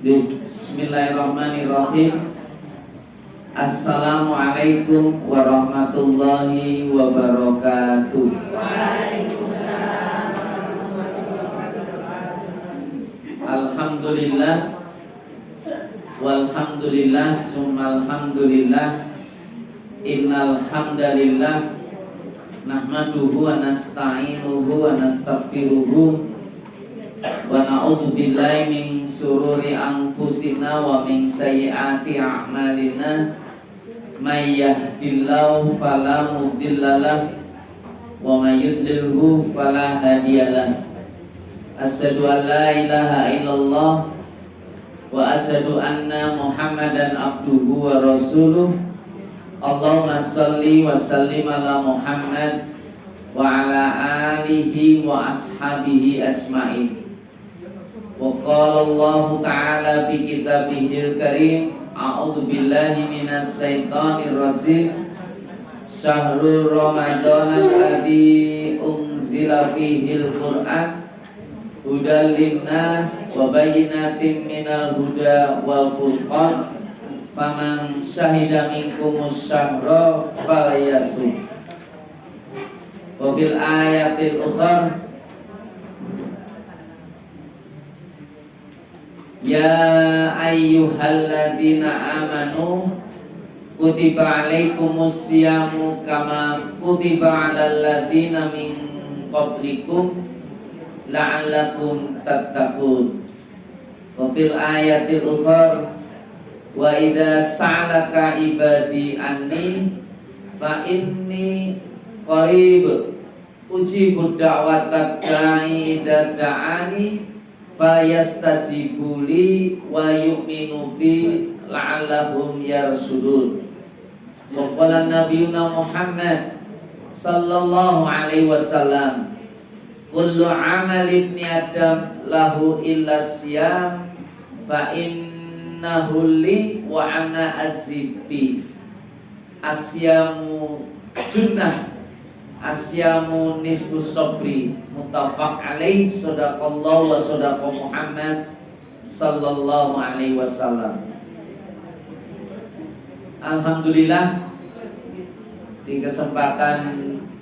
Bismillahirrahmanirrahim. Assalamualaikum warahmatullahi wabarakatuh. Alhamdulillah walhamdulillah summalhamdulillah. Innal hamdalillah nahmaduhu wa nasta'inuhu wa nastaghfiruhu wa na'udzu billahi min sururi anfusina wa min sayyiati a'malina. May yahdihillahu fala mudhillalah wa may yudlilhu fala hadiyalah. Asyhadu an la ilaha illallah wa asyhadu anna Muhammadan abduhu wa rasuluh. Allahumma sholli wa sallim ala Muhammad wa ala alihi wa ashabihi ajmain. Wa qala Allah ta'ala fi kitabihil karim, a'udzu billahi minas syaitonir rajim. Syahrul Ramadanal ladzi unzila fihil Qur'an hudal linnas wa bayyinatin minal huda wal furqan. Faman syahida minkumus syahra falyasum. Wa fil ayatil ukhra ya ayyuhalladzina amanu kutiba alaikumus syamu kama kutiba alal ladzina min qablikum la'allakum tattaqun. Wa fil ayatil ukhra wa idza sa'alaka ibadi anni fa inni qarib ujibu da'watad da'i idza da'ani fayastajibu li wa yu'minu bi la'allahum yarshudun. Wa qala nabiyuna Muhammad sallallahu alaihi wasallam, kullu amali ibni adam lahu illa siyam fa innahu li wa ana azibi. Asyamu junnah asyamu nisfu sabri. Muttafaq alaih. Shadaqallahu wa shadaqa Muhammad sallallahu alaihi wasallam. Alhamdulillah, di kesempatan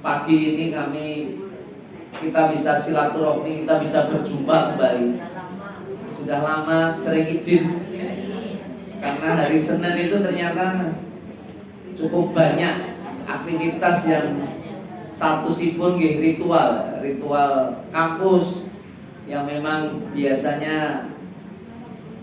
pagi ini kita bisa silaturahmi, kita bisa berjumpa kembali. Sudah lama sering izin karena hari Senin itu ternyata cukup banyak aktivitas yang statusipun ritual kampus yang memang biasanya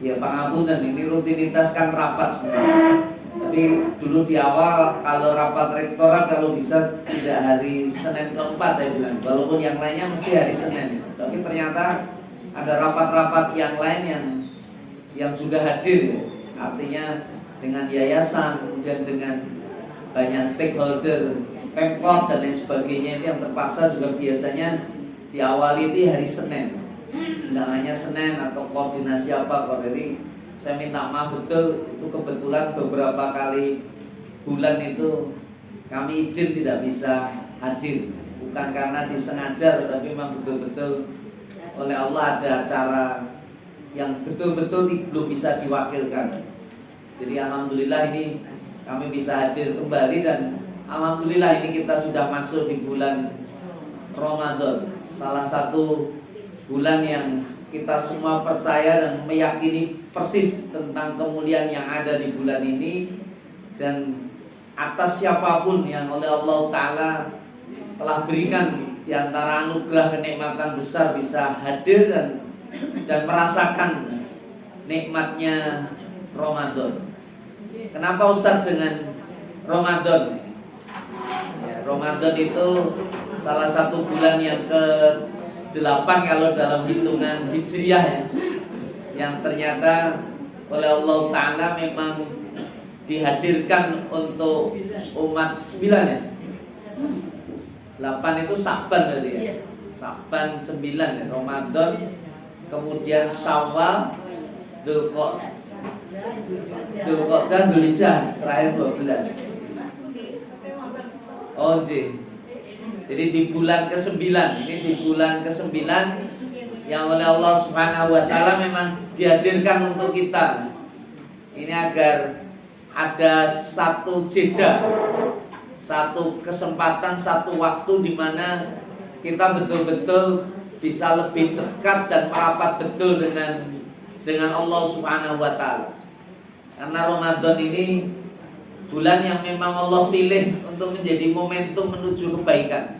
ya pangapunten, ini rutinitas kan rapat sebenarnya. Tapi dulu di awal kalau rapat rektorat kalau bisa tidak hari Senin keempat saya bilang, walaupun yang lainnya mesti hari Senin. Tapi ternyata ada rapat-rapat yang lain yang sudah hadir, artinya dengan yayasan, kemudian dengan banyak stakeholder, Pemkot dan lain sebagainya, itu yang terpaksa juga biasanya diawali itu hari Senin. Undangannya Senin atau koordinasi apa kok. Jadi saya minta maaf betul, itu kebetulan beberapa kali bulan itu kami izin tidak bisa hadir. Bukan karena disengaja, tetapi memang betul-betul oleh Allah ada acara yang betul-betul belum bisa diwakilkan. Jadi alhamdulillah ini kami bisa hadir kembali, dan alhamdulillah ini kita sudah masuk di bulan Ramadan, salah satu bulan yang kita semua percaya dan meyakini persis tentang kemuliaan yang ada di bulan ini. Dan atas siapapun yang oleh Allah Ta'ala telah berikan di antara anugerah kenikmatan besar bisa hadir dan merasakan nikmatnya Ramadan. Kenapa Ustadz dengan Ramadan? Ya, Ramadan itu salah satu bulan yang ke-8 kalau dalam hitungan Hijriah ya, yang ternyata oleh Allah Ta'ala memang dihadirkan untuk umat 9 ya. 8 itu Sa'ban berarti ya. Sa'ban 9 ya, Ramadan, kemudian Syawal, Dzulqa'dah, Dzulhijjah, terakhir 12. Oh, jadi di bulan ke-9, ini di bulan ke-9 yang oleh Allah Subhanahu wa taala memang dihadirkan untuk kita. Ini agar ada satu jeda, satu kesempatan, satu waktu di mana kita betul-betul bisa lebih dekat dan merapat betul dengan Allah Subhanahu wa taala. Karena Ramadan ini bulan yang memang Allah pilih untuk menjadi momentum menuju kebaikan.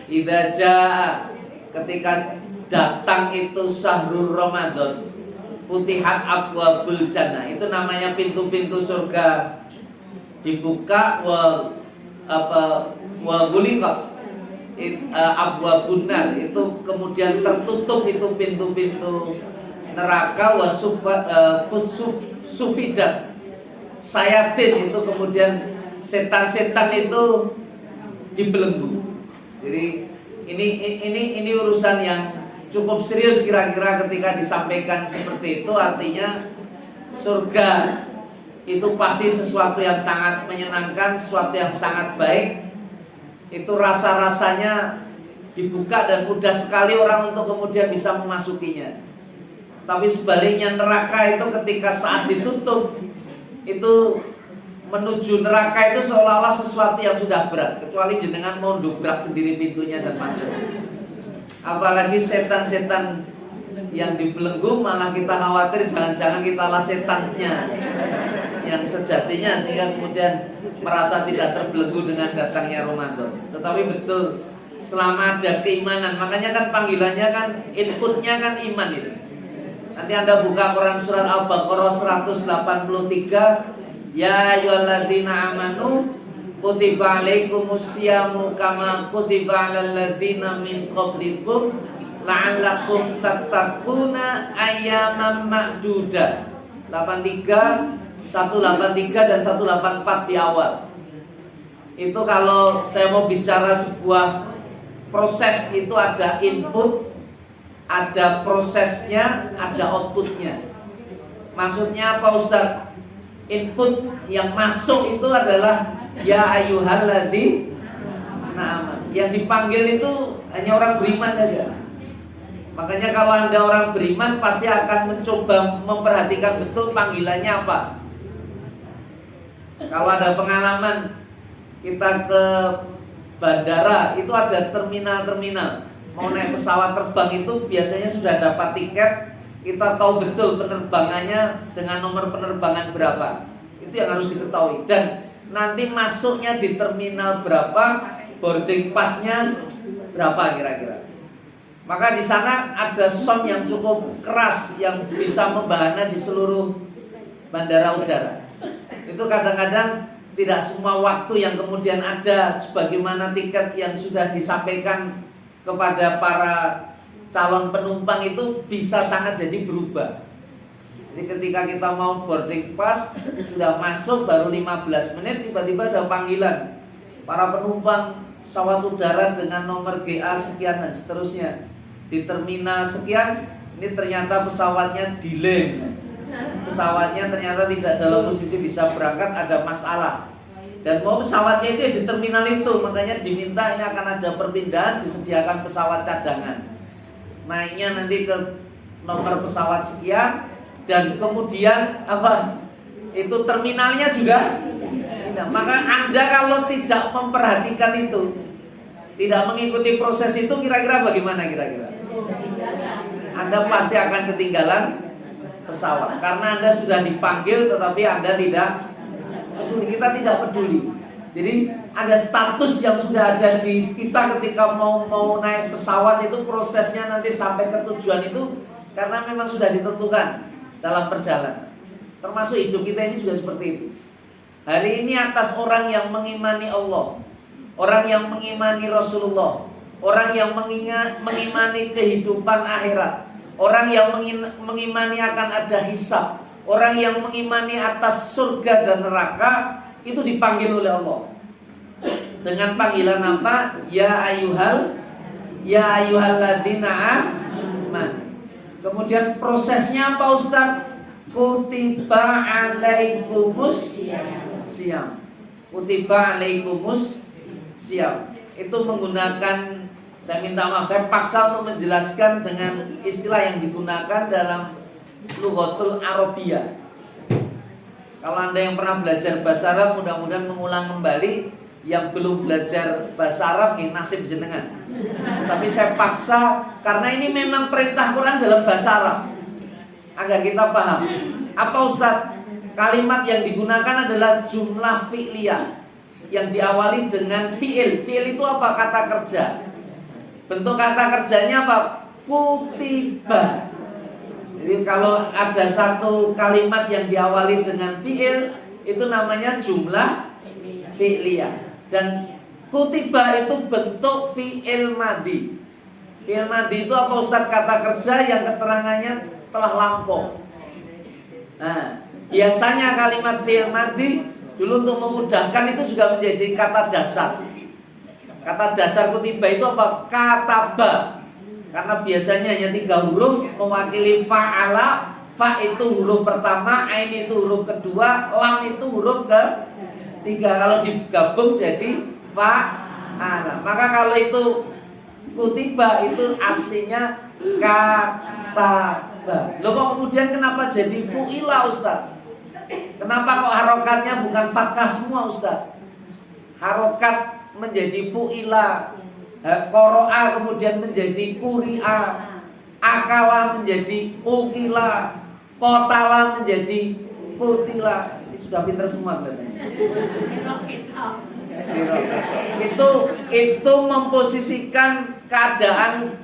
Idza jaa, ketika datang itu syahrul Ramadan, futihat abwabul jannah, itu namanya pintu-pintu surga dibuka, wa gulifat abwabun nar, itu kemudian tertutup itu pintu-pintu neraka, wa sufidat sayatin, itu kemudian setan-setan itu dibelenggu. Jadi ini urusan yang cukup serius kira-kira ketika disampaikan seperti itu. Artinya surga itu pasti sesuatu yang sangat menyenangkan, sesuatu yang sangat baik. Itu rasa-rasanya dibuka dan mudah sekali orang untuk kemudian bisa memasukinya. Tapi sebaliknya neraka itu ketika saat ditutup, itu menuju neraka itu seolah-olah sesuatu yang sudah berat, kecuali jenengan mau dobrak sendiri pintunya dan masuk. Apalagi setan-setan yang dibelenggu, malah kita khawatir jangan-jangan kita lah setannya yang sejatinya, sehingga kemudian merasa tidak terbelenggu dengan datangnya Ramadan. Tetapi betul, selama ada keimanan, makanya kan panggilannya kan, inputnya kan iman ini. Nanti Anda buka Quran surat Al-Baqarah 183, ya ayyuhalladzina amanu kutiba alaikumusyamu kama kutiba alal ladzina min qablikum la'allakum tattaquna ayyaman ma'dudah. 183 dan 184 di awal. Itu kalau saya mau bicara sebuah proses, itu ada input, ada prosesnya, ada outputnya. Maksudnya apa Ustaz? Input yang masuk itu adalah ya ayyuhalladzina amanu. Yang dipanggil itu hanya orang beriman saja. Makanya kalau Anda orang beriman pasti akan mencoba memperhatikan betul panggilannya apa. Kalau ada pengalaman kita ke bandara, itu ada terminal-terminal. Mau naik pesawat terbang itu biasanya sudah dapat tiket. Kita tahu betul penerbangannya dengan nomor penerbangan berapa. Itu yang harus diketahui. Dan nanti masuknya di terminal berapa, boarding pass-nya berapa kira-kira. Maka di sana ada sound yang cukup keras yang bisa membahana di seluruh bandara udara. Itu kadang-kadang tidak semua waktu yang kemudian ada sebagaimana tiket yang sudah disampaikan kepada para calon penumpang itu bisa sangat jadi berubah. Jadi ketika kita mau boarding pass, sudah masuk baru 15 menit, tiba-tiba ada panggilan, para penumpang pesawat udara dengan nomor GA sekian dan seterusnya di terminal sekian, ini ternyata pesawatnya delay, pesawatnya ternyata tidak dalam posisi bisa berangkat, ada masalah. Dan mau pesawatnya itu di terminal itu, makanya diminta ini akan ada perpindahan, disediakan pesawat cadangan. Naiknya nanti ke nomor pesawat sekian, dan kemudian apa? Itu terminalnya juga tidak. Maka Anda kalau tidak memperhatikan itu, tidak mengikuti proses itu, kira-kira bagaimana kira-kira? Anda pasti akan ketinggalan pesawat karena Anda sudah dipanggil tetapi Anda tidak peduli. Kita tidak peduli. Jadi ada status yang sudah ada di kita ketika mau naik pesawat, itu prosesnya nanti sampai ke tujuan itu karena memang sudah ditentukan dalam perjalanan. Termasuk hidup kita ini juga seperti itu. Hari ini atas orang yang mengimani Allah, orang yang mengimani Rasulullah, orang yang mengimani kehidupan akhirat, orang yang mengimani akan ada hisab, orang yang mengimani atas surga dan neraka, itu dipanggil oleh Allah dengan panggilan apa? Ya ayyuhalladzina amanu. Kemudian prosesnya apa Ustaz? Kutiba alaikumus syiyam. Kutiba alaikumus syiyam. Itu menggunakan Saya minta maaf, saya paksa untuk menjelaskan dengan istilah yang digunakan dalam Lughatul Arabiyah. Kalau Anda yang pernah belajar bahasa Arab, mudah-mudahan mengulang kembali. Yang belum belajar bahasa Arab, ini nasib jenengan. Tapi saya paksa, karena ini memang perintah Quran dalam bahasa Arab, agar kita paham. Apa Ustadz? Kalimat yang digunakan adalah jumlah fi'liyah yang diawali dengan fi'il. Fi'il itu apa? Kata kerja. Bentuk kata kerjanya apa? Kutiba. Jadi kalau ada satu kalimat yang diawali dengan fi'il, itu namanya jumlah fi'liyah. Dan kutiba itu bentuk fi'il madi. Fi'il madi itu apa Ustadz? Kata kerja yang keterangannya telah lampau. Nah, biasanya kalimat fi'il madi dulu untuk memudahkan itu juga menjadi kata dasar. Kata dasar kutiba itu apa? Kataba. Karena biasanya hanya 3 huruf mewakili fa'ala. Fa itu huruf pertama, ain itu huruf kedua, lam itu huruf ketiga. Kalau digabung jadi fa'ala. Maka kalau itu kutiba itu aslinya kataba. Loh kok kemudian kenapa jadi fu'ila Ustaz? Kenapa kok harokatnya bukan fathah semua Ustaz? Harokat menjadi fu'ila, qoro'a kemudian menjadi kuri'a, akala menjadi ukila, kotala menjadi kutila. Ini sudah pintar semua kelihatannya. Itu memposisikan keadaan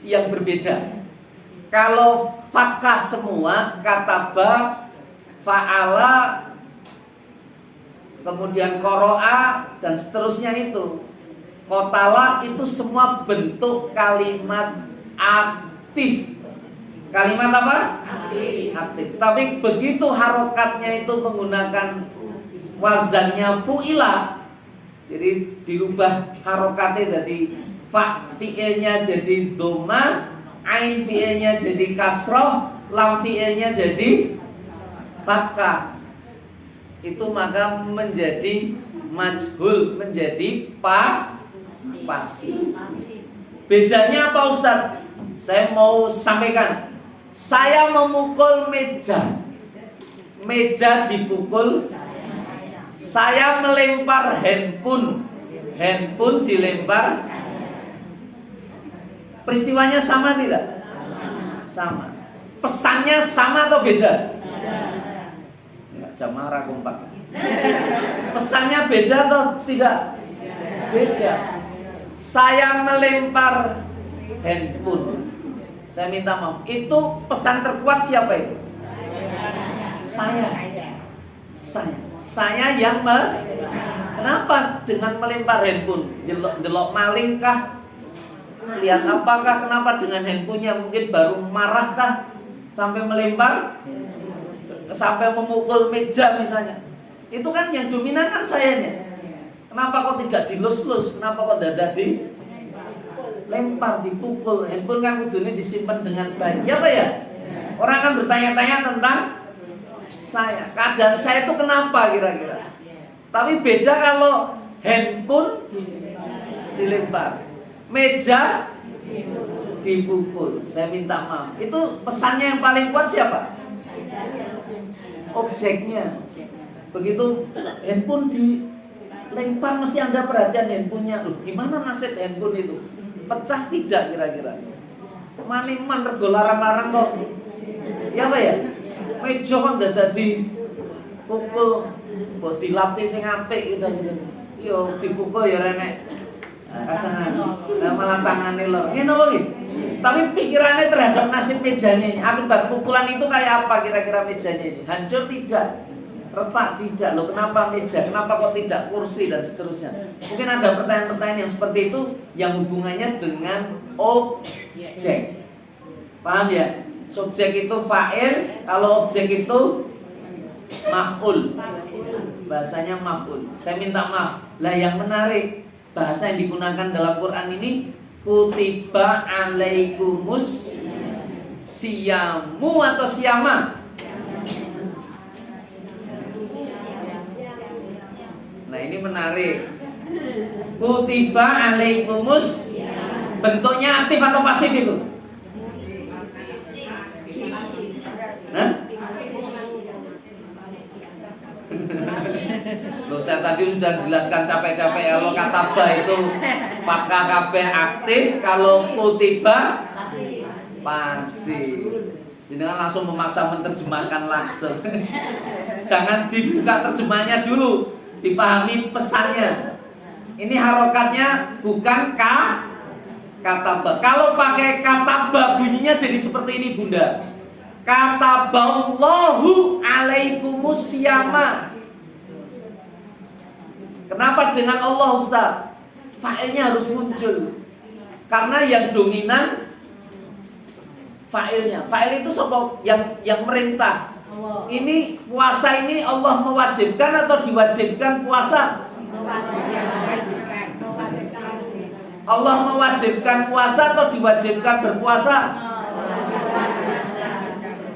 yang berbeda. Kalau fathah semua, kataba, fa'ala, kemudian qoro'a dan seterusnya itu, kotala, itu semua bentuk kalimat aktif. Kalimat apa? Aktif. Tapi begitu harokatnya itu menggunakan wazannya fu'ila, jadi dirubah harokatnya jadi fa fi'ilnya jadi doma, ain fi'ilnya jadi kasroh, lam fi'ilnya jadi fathah. Itu maka menjadi majhul, menjadi pasif. Bedanya apa Ustadz? Saya mau sampaikan. Saya memukul meja, meja dipukul. Saya melempar handphone, handphone dilempar. Peristiwanya sama tidak? Sama. Pesannya sama atau beda? Jamaah kompak. Pesannya beda atau tidak? Beda. Saya melempar handphone. Saya minta maaf. Itu pesan terkuat siapa itu? Saya. Saya yang Kenapa dengan melempar handphone? Delok maling kah? Lihat apakah? Kenapa dengan handphonenya? Mungkin baru marah kah? Sampai melempar? Sampai memukul meja misalnya. Itu kan yang dominan kan sayanya. Kenapa kok tidak dilus-lus? Kenapa kok tidak dilempar, dipukul? Handphone kan kudune disimpan dengan baik. Ya Pak ya? Orang akan bertanya-tanya tentang saya. Keadaan saya itu kenapa kira-kira? Tapi beda kalau handphone dilempar, meja dipukul. Saya minta maaf. Itu pesannya yang paling kuat siapa? Objeknya. Begitu handphone dilempar, mesti Anda perhatian handphonenya. Loh, gimana nasib handphone itu? Pecah tidak kira-kira? Maniman rego larang-larang kok. Ya Pak ya? Meja kok dadak dipukul, mbok dilapis sing apik gitu. Yo dipukul ya renek. Kadang malah tangane lho. Ngene lho iki. Tapi pikirannya terhadap nasib mejanya ini, akibat pukulan itu kayak apa kira-kira mejanya ini? Hancur tidak? Retak tidak? Loh kenapa meja? Kenapa kok tidak kursi dan seterusnya? Mungkin ada pertanyaan-pertanyaan yang seperti itu yang hubungannya dengan objek. Paham ya? Subjek itu fa'il, kalau objek itu maf'ul. Bahasanya maf'ul. Saya minta maaf. Lah yang menarik, bahasa yang digunakan dalam Quran ini kutiba alaikumus siyamu atau siyama. Nah ini menarik. Kutiba alaikumus Bentuknya aktif atau pasif itu? Hah? Loh, saya tadi sudah jelaskan capek-capek kalau kata ba itu maka kabeh aktif, kalau kutiba pasif. Jadi kan langsung memaksa menerjemahkan langsung. Jangan dibuka terjemahnya dulu, dipahami pesannya. Ini harokatnya bukan kata ba. Kalau pakai kata ba bunyinya jadi seperti ini Bunda. Kataballahu alaikumus siyama. Kenapa dengan Allah Ustaz? Fa'ilnya harus muncul. Karena yang dominan fa'ilnya. Fa'il itu siapa? Yang merintah. Ini puasa ini Allah mewajibkan atau diwajibkan puasa? Allah mewajibkan puasa atau diwajibkan berpuasa?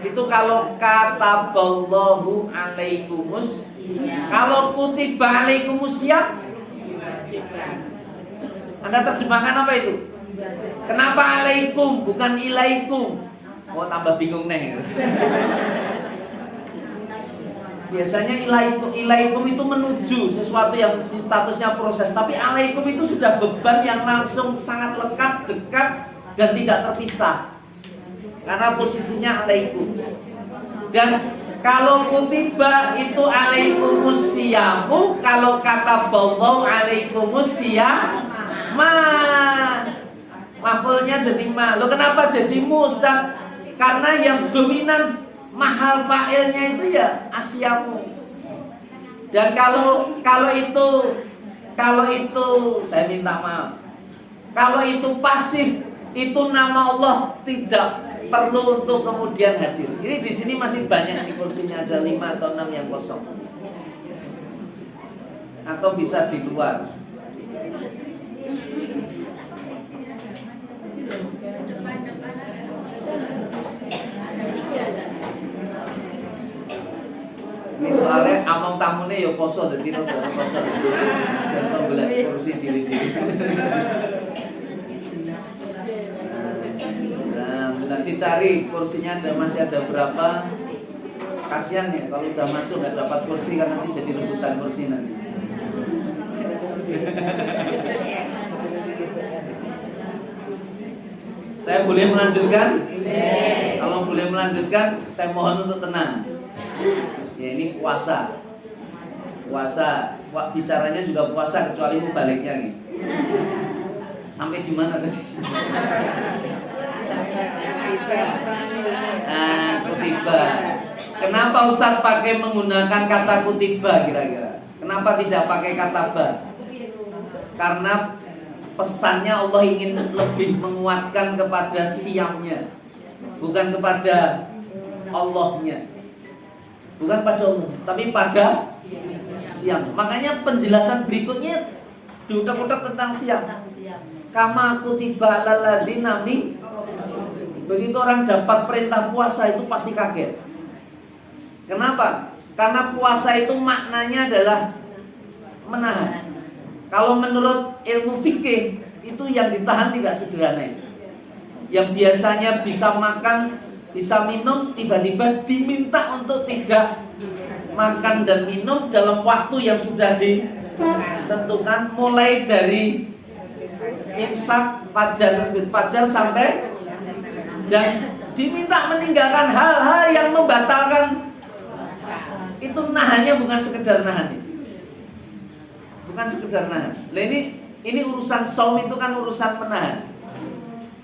Itu kalau kataballahu alaikumus. Kalau kutiba alaikumus siyam, Anda terjemahkan apa itu? Kenapa alaikum bukan ilaikum? Oh, tambah bingung nih. Biasanya ilaikum itu menuju sesuatu yang statusnya proses, tapi alaikum itu sudah beban yang langsung sangat lekat, dekat dan tidak terpisah. Karena posisinya alaikum. Dan kalau kutiba itu alaikumus siyamu, kalau kata ballahu alaikumus siyama. Maf'ulnya jadi ma. Loh, kenapa jadi mu, Ustaz? Karena yang dominan mahal fa'ilnya itu ya asyamu. Dan kalau itu saya minta maaf. Kalau itu pasif, itu nama Allah tidak perlu untuk kemudian hadir. Ini di sini masih banyak di kursinya, ada 5 atau 6 yang kosong. Atau bisa di luar. Ini soalnya among tamunya ya poso, jadi roda poso. Dan membeli kursi diri-diri. Nanti cari kursinya masih ada berapa. Kasihan ya kalau udah masuk nggak dapat kursi, kan nanti jadi rebutan kursi nanti. Saya boleh melanjutkan? Kalau boleh melanjutkan, saya mohon untuk tenang. Ya, ini puasa. Bicaranya juga puasa kecuali mubaliknya nih. Sampai di mana tadi? Kutiba. Kenapa Ustaz pakai menggunakan kata kutiba kira-kira? Kenapa tidak pakai kata ba? Karena pesannya Allah ingin lebih menguatkan kepada siamnya, bukan kepada Allahnya. Bukan pada Allah, tapi pada siam. Makanya penjelasan berikutnya diutak-utak tentang siam. Kama kutiba alal ladzina min. Begitu orang dapat perintah puasa itu pasti kaget. Kenapa? Karena puasa itu maknanya adalah menahan. Kalau menurut ilmu fikih itu yang ditahan tidak sederhana. Yang biasanya bisa makan, bisa minum, tiba-tiba diminta untuk tidak makan dan minum dalam waktu yang sudah ditentukan, mulai dari imsak fajar sampai, dan diminta meninggalkan hal-hal yang membatalkan. Itu nahannya bukan sekedar nahan. Bukan sekedar nahan. Nah, ini urusan saum itu kan urusan menahan.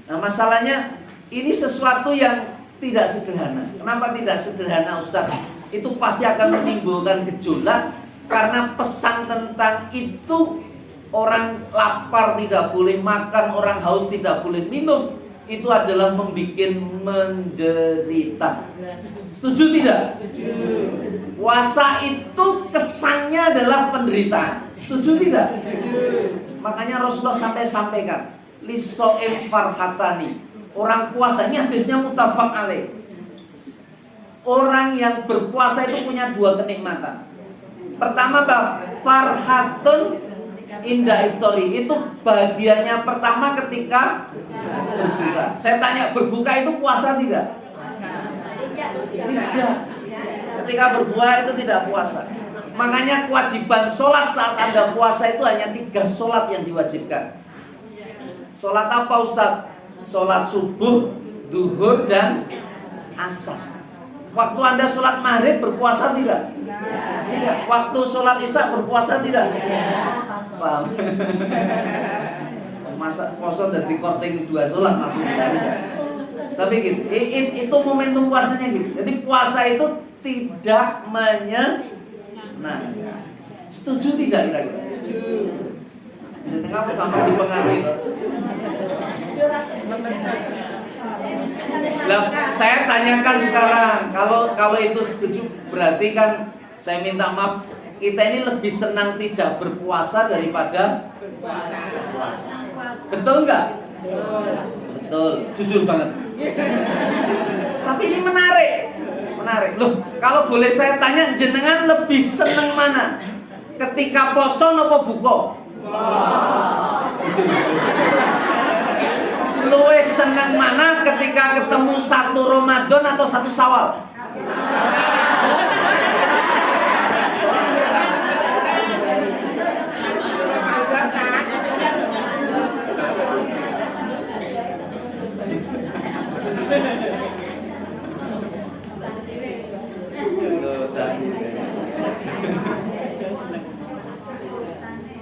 Nah, masalahnya ini sesuatu yang tidak sederhana. Kenapa tidak sederhana, Ustaz? Itu pasti akan menimbulkan gejolak karena pesan tentang itu, orang lapar tidak boleh makan, orang haus tidak boleh minum, itu adalah membuat menderita. Setuju tidak? Setuju. Puasa itu kesannya adalah penderitaan. Setuju tidak? Setuju. Makanya Rasulullah sampai sampaikan, liso'im farhatani. Orang puasa, ini hadisnya muttafaq alaih. Orang yang berpuasa itu punya 2 kenikmatan. Pertama, farhatun Indah iftori itu bagiannya pertama ketika berbuka. Saya tanya, berbuka itu puasa tidak? Tidak. Ketika berbuka itu tidak puasa. Makanya kewajiban sholat saat Anda puasa itu hanya 3 sholat yang diwajibkan. Sholat apa Ustadz? Sholat subuh, duhur, dan asar. Waktu Anda sholat maghrib berpuasa tidak? Tidak. Waktu sholat isya berpuasa tidak? Paham? Masa puasa dari korting 2 sholat maksudnya. Tapi gitu, itu momentum puasanya gitu. Jadi puasa itu tidak menyenangkan. Setuju tidak kira-kira? Setuju. Jadi kamu gampang dipengaruhi. Nah, saya tanyakan sekarang, kalau itu setuju berarti kan saya minta maaf, kita ini lebih senang tidak berpuasa daripada berpuasa. Betul nggak? Betul, jujur banget. Tapi ini menarik. Loh, kalau boleh saya tanya, jenengan lebih seneng mana? Ketika poso nopo buko? Luwes seneng mana ketika ketemu 1 Ramadan atau 1 Syawal?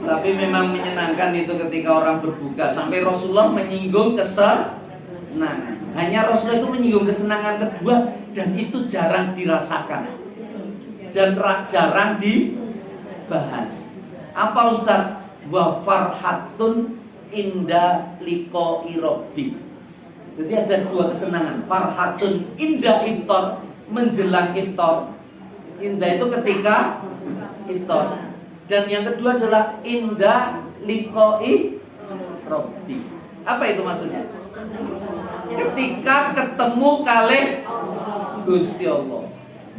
Tapi memang menyenangkan itu ketika orang berbuka. Sampai Rasulullah menyinggung kesenangan. Hanya Rasulullah itu menyinggung kesenangan kedua, dan itu jarang dirasakan dan jarang dibahas. Apa Ustaz? Wa farhatun inda liqa'i rabbi. Jadi ada 2 kesenangan. Farhatun inda iftar, menjelang iftar. Indah itu ketika iftar. Dan yang kedua adalah indah liqa'i rabbi. Apa itu maksudnya? Ketika ketemu kalih Gusti Allah.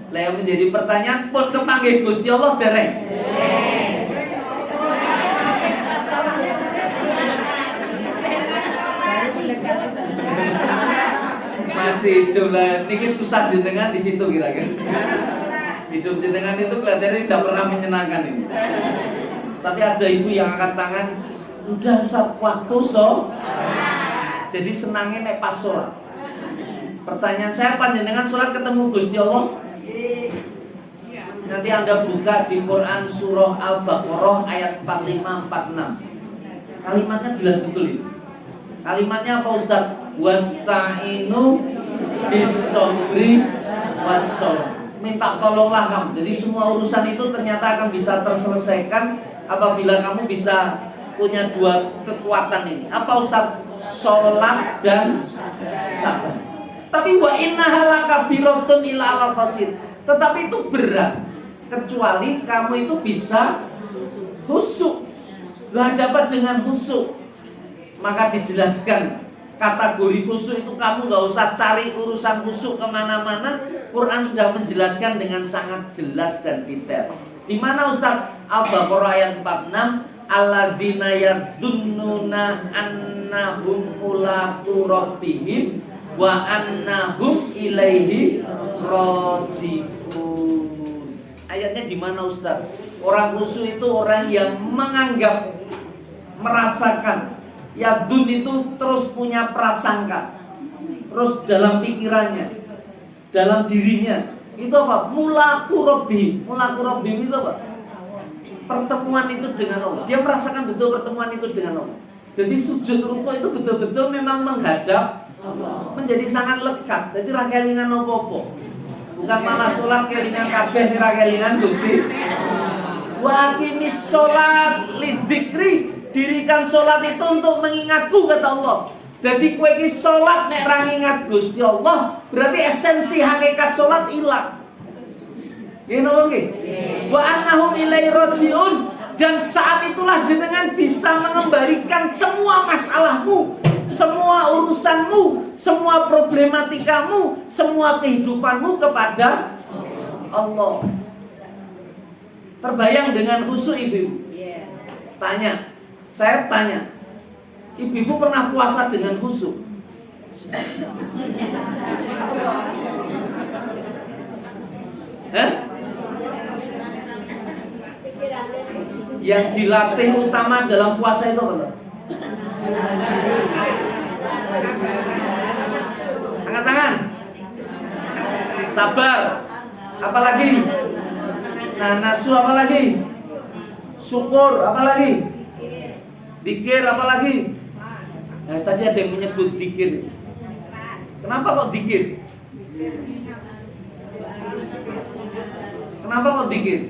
Lah yang menjadi pertanyaan, pun kepanggih Gusti Allah dereng? Masih hidup lah. Niki susah jenengan di situ kira-kira. Hidup jenengan itu kelihatannya tidak pernah menyenangkan ini. Tapi ada ibu yang angkat tangan, udah waktu jadi senangnya naik pas sholat. Pertanyaan saya, panjenengan sholat ketemu Gusti Allah? Nanti Anda buka di Quran surah Al-Baqarah ayat 45-46. Kalimatnya jelas betul ini. Kalimatnya apa Ustaz? Wasta'inu bis-sabri was-shalah. Minta tolonglah kamu. Jadi semua urusan itu ternyata akan bisa terselesaikan apabila kamu bisa punya 2 kekuatan ini. Apa Ustaz? Sholat dan sabar. Tapi wa innaha lakabiratun ila al-fasid. Tetapi itu berat kecuali kamu itu bisa khusyuk. Berhadapan dengan khusyuk. Maka dijelaskan kategori khusyuk itu kamu gak usah cari urusan khusyuk kemana-mana. Quran sudah menjelaskan dengan sangat jelas dan detail. Di mana Ustaz? Al-Baqarah ayat 46, alladzina yadunnuna annahum mulaqu rabbihim wa annahum ilaihi raji'un. Ayatnya di mana Ustaz? Orang khusyuk itu orang yang menganggap, merasakan. Yadun itu terus punya prasangka, terus dalam pikirannya, dalam dirinya. Itu apa? Mulaqu rabbihim. Mulaqu rabbihim itu apa? Pertemuan itu dengan Allah. Dia merasakan betul pertemuan itu dengan Allah. Jadi sujud rukuk itu betul-betul memang menghadap Allah. Menjadi sangat lekat. Jadi ra kelingan apa-apa. Bukan malah sholat kelingan kabeh, ra kelingan Gusti. Wa aqimis sholat lidzikri. Dirikan sholat itu untuk mengingatku, kata Allah. Jadi kowe iki sholat nek ra ngingat Gusti Allah, berarti esensi hakikat sholat hilang. Nggih napa nggih? Wa annahum ilaihi raji'un, dan saat itulah jenengan bisa mengembalikan semua masalahmu, semua urusanmu, semua problematikamu, semua kehidupanmu kepada Allah. Terbayang dengan khusyuk ibu? Saya tanya, ibu-ibu pernah puasa dengan khusyuk? Yang dilatih utama dalam puasa itu apa? Angkat tangan. Sabar. Apalagi? Nasu apalagi? Syukur apalagi? Dikir apalagi? Nah, tadi ada yang menyebut dikir. Kenapa kok dikir? Kenapa kok dikir?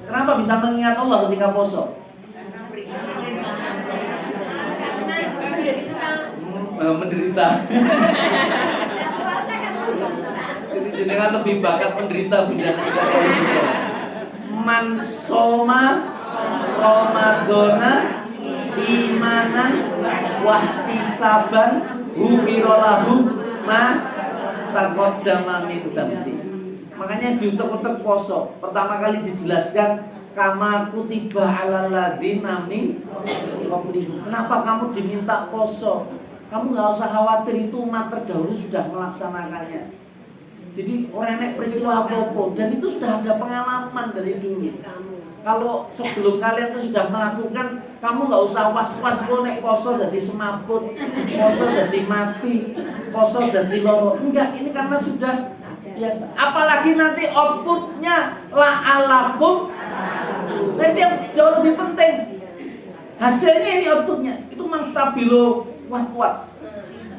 Kenapa bisa mengingat Allah ketika poso? Menderita. Jadi jenengan lebih bakat menderita bunda. Man soma Ramadana imanan wahtisaban hubirolahu ma taqaddama min dambi. Makanya diutek-utek poso. Pertama kali dijelaskan kama kutiba alal ladzina min qablihim. Kenapa kamu diminta poso? Kamu nggak usah khawatir, itu umat terdahulu sudah melaksanakannya. Jadi orang nek peristiwa apa-apa dan itu sudah ada pengalaman dari dulu. Kalau sebelum kalian itu sudah melakukan, kamu nggak usah was-was kok nek poso dadi semaput, poso dadi mati, poso dadi loro. Enggak, ini karena sudah biasa. Apalagi nanti outputnya la'alakum. Nah, itu yang jauh lebih penting. Hasilnya ini outputnya itu memang stabilo kuat-kuat.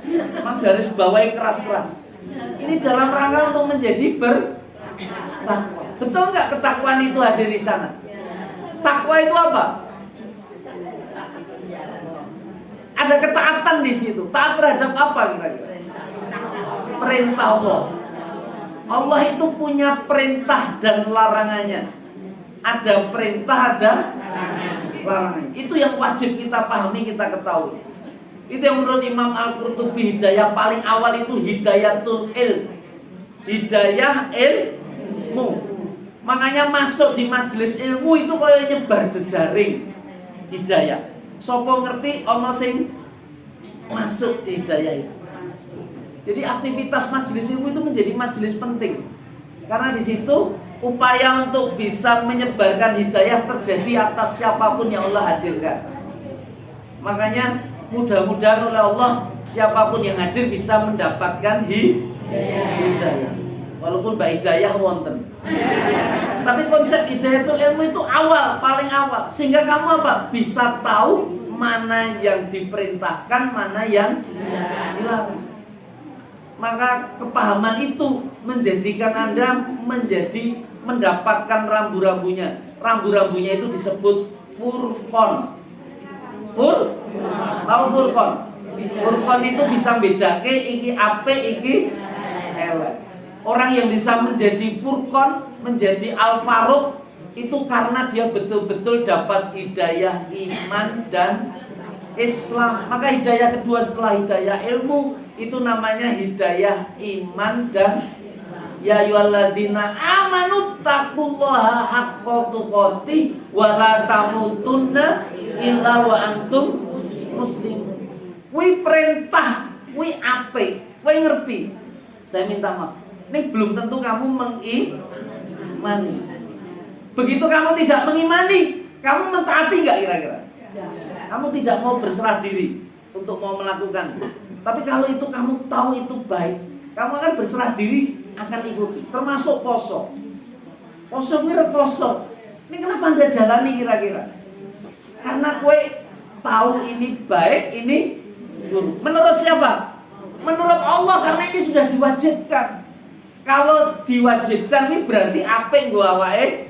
Memang garis bawahi keras-keras. Ini dalam rangka untuk menjadi bertakwa. Betul nggak ketakwaan itu hadir di sana? Takwa itu apa? Ada ketaatan di situ. Taat terhadap apa kira-kira? Perintah Allah. Allah itu punya perintah dan larangannya. Ada perintah, ada larangan. Itu yang wajib kita pahami, kita ketahui. Itu yang menurut Imam Al-Qurtubi hidayah paling awal itu hidayatul ilm. Hidayah ilmu. Makanya masuk di majelis ilmu itu kayak nyebar jejaring hidayah. Sopo ngerti ono sing masuk di hidayah itu. Jadi aktivitas majelis ilmu itu menjadi majelis penting. Karena di situ upaya untuk bisa menyebarkan hidayah terjadi atas siapapun yang Allah hadirkan. Makanya mudah-mudahan oleh Allah siapapun yang hadir bisa mendapatkan hidayah. Walaupun Mbak Hidayah wonten. Tapi konsep hidayatul ilmu itu awal, paling awal. Sehingga kamu apa? Bisa tahu mana yang diperintahkan, mana yang dilarang. Maka kepahaman itu menjadikan Anda mendapatkan rambu-rambunya. Rambu-rambunya itu disebut furqan. Tahu furqan? Furqan itu bisa bedake iki apik, iki elek. Orang yang bisa menjadi furqan, menjadi al-faruq itu karena dia betul-betul dapat hidayah iman dan Islam. Maka hidayah kedua setelah hidayah ilmu itu namanya hidayah iman dan ya ayyuhalladzina amanu taqullaha haqqa tuqatih wa la tamutunna illa wa antum muslimun. Kuwi perintah, kuwi apik, kuwi ngerti. Saya minta maaf. Ini belum tentu kamu mengimani. Begitu kamu tidak mengimani, kamu mentaati nggak kira-kira? Kamu tidak mau berserah diri untuk mau melakukan. Tapi kalau itu kamu tahu itu baik, kamu akan berserah diri, akan ikuti. Termasuk poso. Poso mirip poso. Ini kenapa Anda jalani kira-kira? Karena kowe tahu ini baik, ini buruk. Menurut siapa? Menurut Allah, karena ini sudah diwajibkan. Kalau diwajibkan ini berarti apik nggo awake.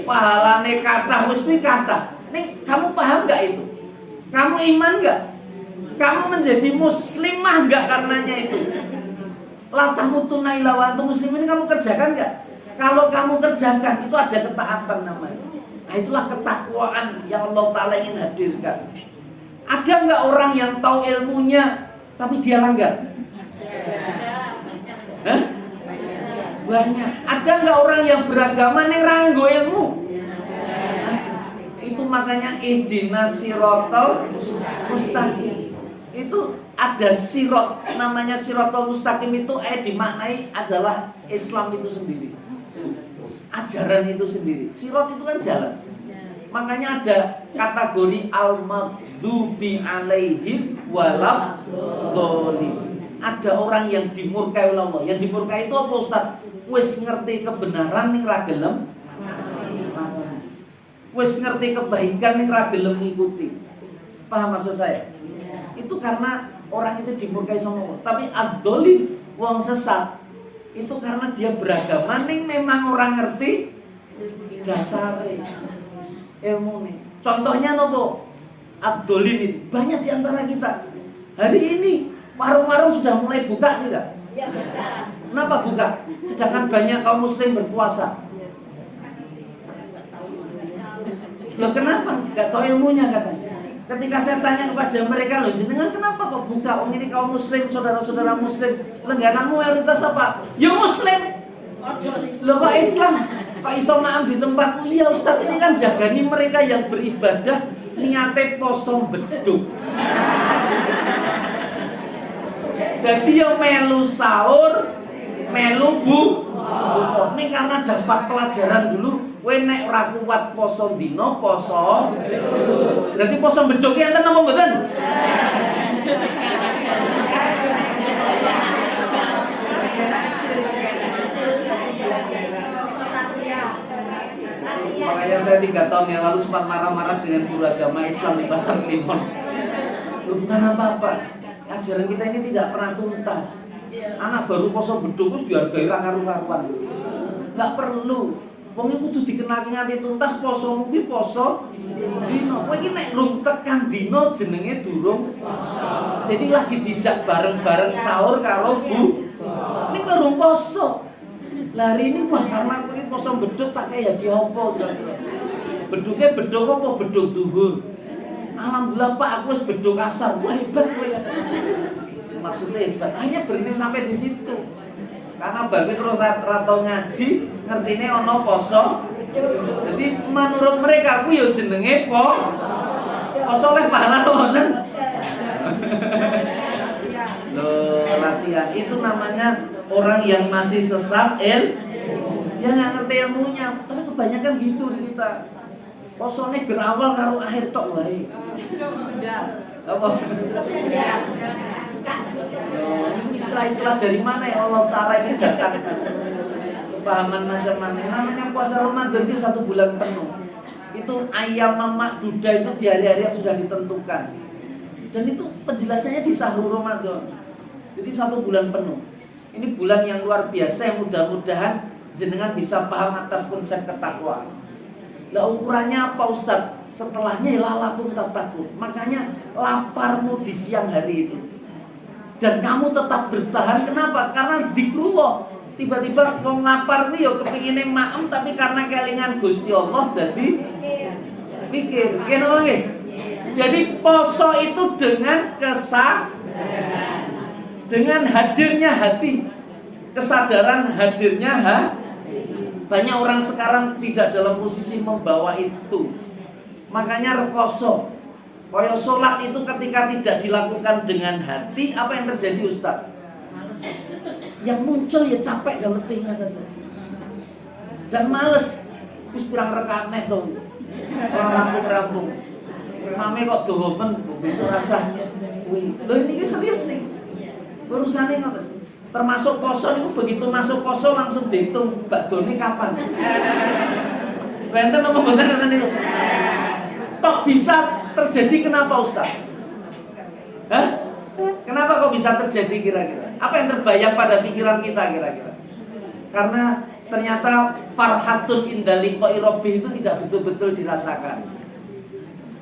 Pahalane kathah wis kuwi kathah. Ning kamu paham enggak itu? Kamu iman enggak? Kamu menjadi muslimah enggak karenanya itu? La tamutunna illa wa antum muslimin, kamu kerjakan enggak? Kalau kamu kerjakan itu ada ketaatan namanya. Nah, itulah ketakwaan yang Allah Ta'ala ingin hadirkan. Ada enggak orang yang tahu ilmunya tapi dia langgar? Hah? Banyak. Ada nggak orang yang beragama nih ranggo ilmu? Itu makanya ihdinas siratal mustaqim. Itu ada sirot, namanya siratal mustaqim itu dimaknai adalah Islam itu sendiri. Ajaran itu sendiri. Sirot itu kan jalan. Makanya ada kategori al-maghdubi alaihim walad-dhalin. Ada orang yang dimurkai oleh Allah. Yang dimurkai itu apa Ustaz? Wis ngerti kebenaran ning ra gelem. Wis ngerti kebaikan ning ra gelem ngikuti. Paham maksud saya? Itu karena orang itu dimurkai sama Allah. Tapi ad-dhalin, wong sesat, itu karena dia beragama ning memang orang ngerti dasar ilmu nih. Contohnya nopo? Ad-dhalin itu banyak di antara kita. Hari ini warung-warung sudah mulai buka tidak? Ya, buka. Kenapa buka? Sedangkan banyak kaum muslim berpuasa. Loh kenapa? Gak tahu ilmunya katanya. Ketika saya tanya kepada mereka, loh jenengan kenapa kok buka? Oh ini kaum muslim, saudara-saudara muslim. Langganan mayoritas apa? Ya muslim. Loh kok Islam? Pak iso maaf di tempatku. Iya Ustaz, ini kan jagani mereka yang beribadah niate poso beduk. Jadi yang melu sahur, melu buka. Ini karena dapat pelajaran dulu. Kowe nek ora kuat poso dino, poso. Berarti poso beduk ki enten apa mboten? Makanya saya 3 tahun yang lalu sempat marah-marah dengan guru agama Islam di Pasar Kliwon. Bukan apa-apa. Ajaran kita ini tidak pernah tuntas. Anak baru poso beduk terus dihargai ra karu-karuan. Enggak perlu. Wong iku kudu dikenalke nganti tuntas poso kuwi poso dino. Kowe iki nek rung tekan dino jenenge durung poso. Jadi lagi dijak bareng-bareng sahur karo Bu. Ini baru poso. Lah hari ini wah karena kowe poso beduk tak kaya di opo kira-kira. Beduke beduk apa beduk duhur. Alhamdulillah Pak aku wis beduk asar. Wah hebat kowe. Maksudnya hebat. Hanya berhenti sampai di situ. Karena bagi terus ratau ngaji, ngertine ono poso. Jadi menurut mereka aku yo jenenge poso oleh pahala wonten. Loh, latihan itu namanya orang yang masih sesat yang nggak ngerti ilmunya. Karena kebanyakan gitu di kita. Posone berawal karo akhir tok wae. Apa? Ini istilah-istilah dari mana ya Allah Ta'ala ini datangkan kepahaman macam mana. Namanya puasa Ramadan itu 1 bulan penuh. Itu ayam mamak duda itu di hari-hari yang sudah ditentukan. Dan itu penjelasannya di sahur Ramadan. Jadi 1 bulan penuh. Ini bulan yang luar biasa yang mudah-mudahan jenengan bisa paham atas konsep ketakwaan. Lah ukurannya apa Ustaz? Setelahnya lala pun tak takut. Makanya laparmu di siang hari itu. Dan kamu tetap bertahan, kenapa? Karena dikrullah. Tiba-tiba wong lapar kuwi ya kepingine maem tapi karena kelingan Gusti Allah dadi pikir. Kene nggih. Jadi poso itu dengan dengan hadirnya hati. Kesadaran hadirnya Banyak orang sekarang tidak dalam posisi membawa itu. Makanya rekoso. Kaya sholat itu ketika tidak dilakukan dengan hati, apa yang terjadi Ustaz? Yang muncul ya capek dan letihnya saja. Dan males. Terus kurang rekaan neh dong. Orang rampung-rampung. Mame kok dohomen besok rasa. Loh ini serius nih. Urusannya ngoten. Termasuk poso itu begitu masuk poso langsung dihitung bakdone kapan. Benten apa mboten ngoten niku? Kok bisa terjadi kenapa Ustaz? Hah? Kenapa kok bisa terjadi kira-kira? Apa yang terbayang pada pikiran kita kira-kira? Karena ternyata farhatun inda liqa'i rabbih itu tidak betul-betul dirasakan.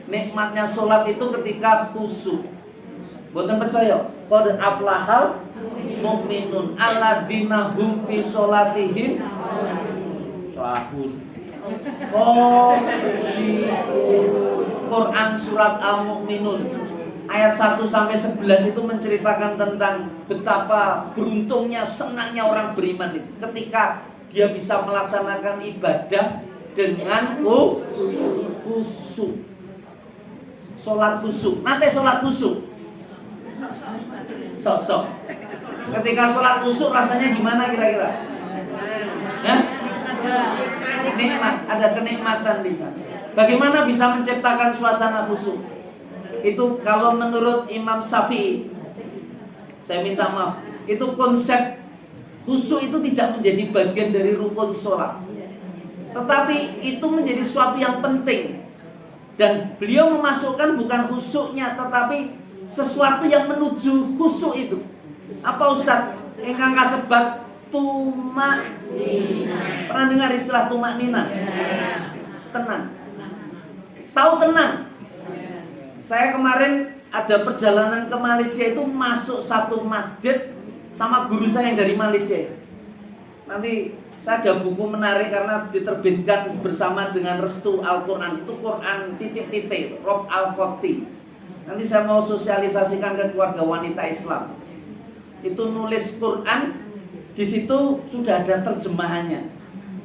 Nikmatnya sholat itu ketika khusyuk. Boten percaya? Qad aflahal mu'minun alladzina hum fi sholatihim sahun. Quran surat Al-Mu'minun Ayat 1 sampai 11 itu menceritakan tentang betapa beruntungnya, senangnya orang beriman itu ketika dia bisa melaksanakan ibadah dengan khusyuk. Sholat khusyuk. Nanti sholat khusyuk. Sok-sok. Ketika sholat khusyuk rasanya gimana kira-kira? Ya? Nikmat, ada kenikmatan di sana. Bagaimana bisa menciptakan suasana khusyuk? Itu kalau menurut Imam Syafi'i, saya minta maaf, itu konsep khusyuk itu tidak menjadi bagian dari rukun sholat, tetapi itu menjadi suatu yang penting. Dan beliau memasukkan bukan khusyuknya, tetapi sesuatu yang menuju khusyuk itu. Apa Ustaz? Ingkang kasebat tumak nina. Pernah dengar istilah tumak nina? Tenang. Tahu tenang? Saya kemarin ada perjalanan ke Malaysia itu masuk satu masjid sama guru saya yang dari Malaysia. Nanti saya ada buku menarik karena diterbitkan bersama dengan Restu Al-Quran. Itu Quran titik-titik, Rob Al-Khoti. Nanti saya mau sosialisasikan ke keluarga wanita Islam. Itu nulis Quran, di situ sudah ada terjemahannya.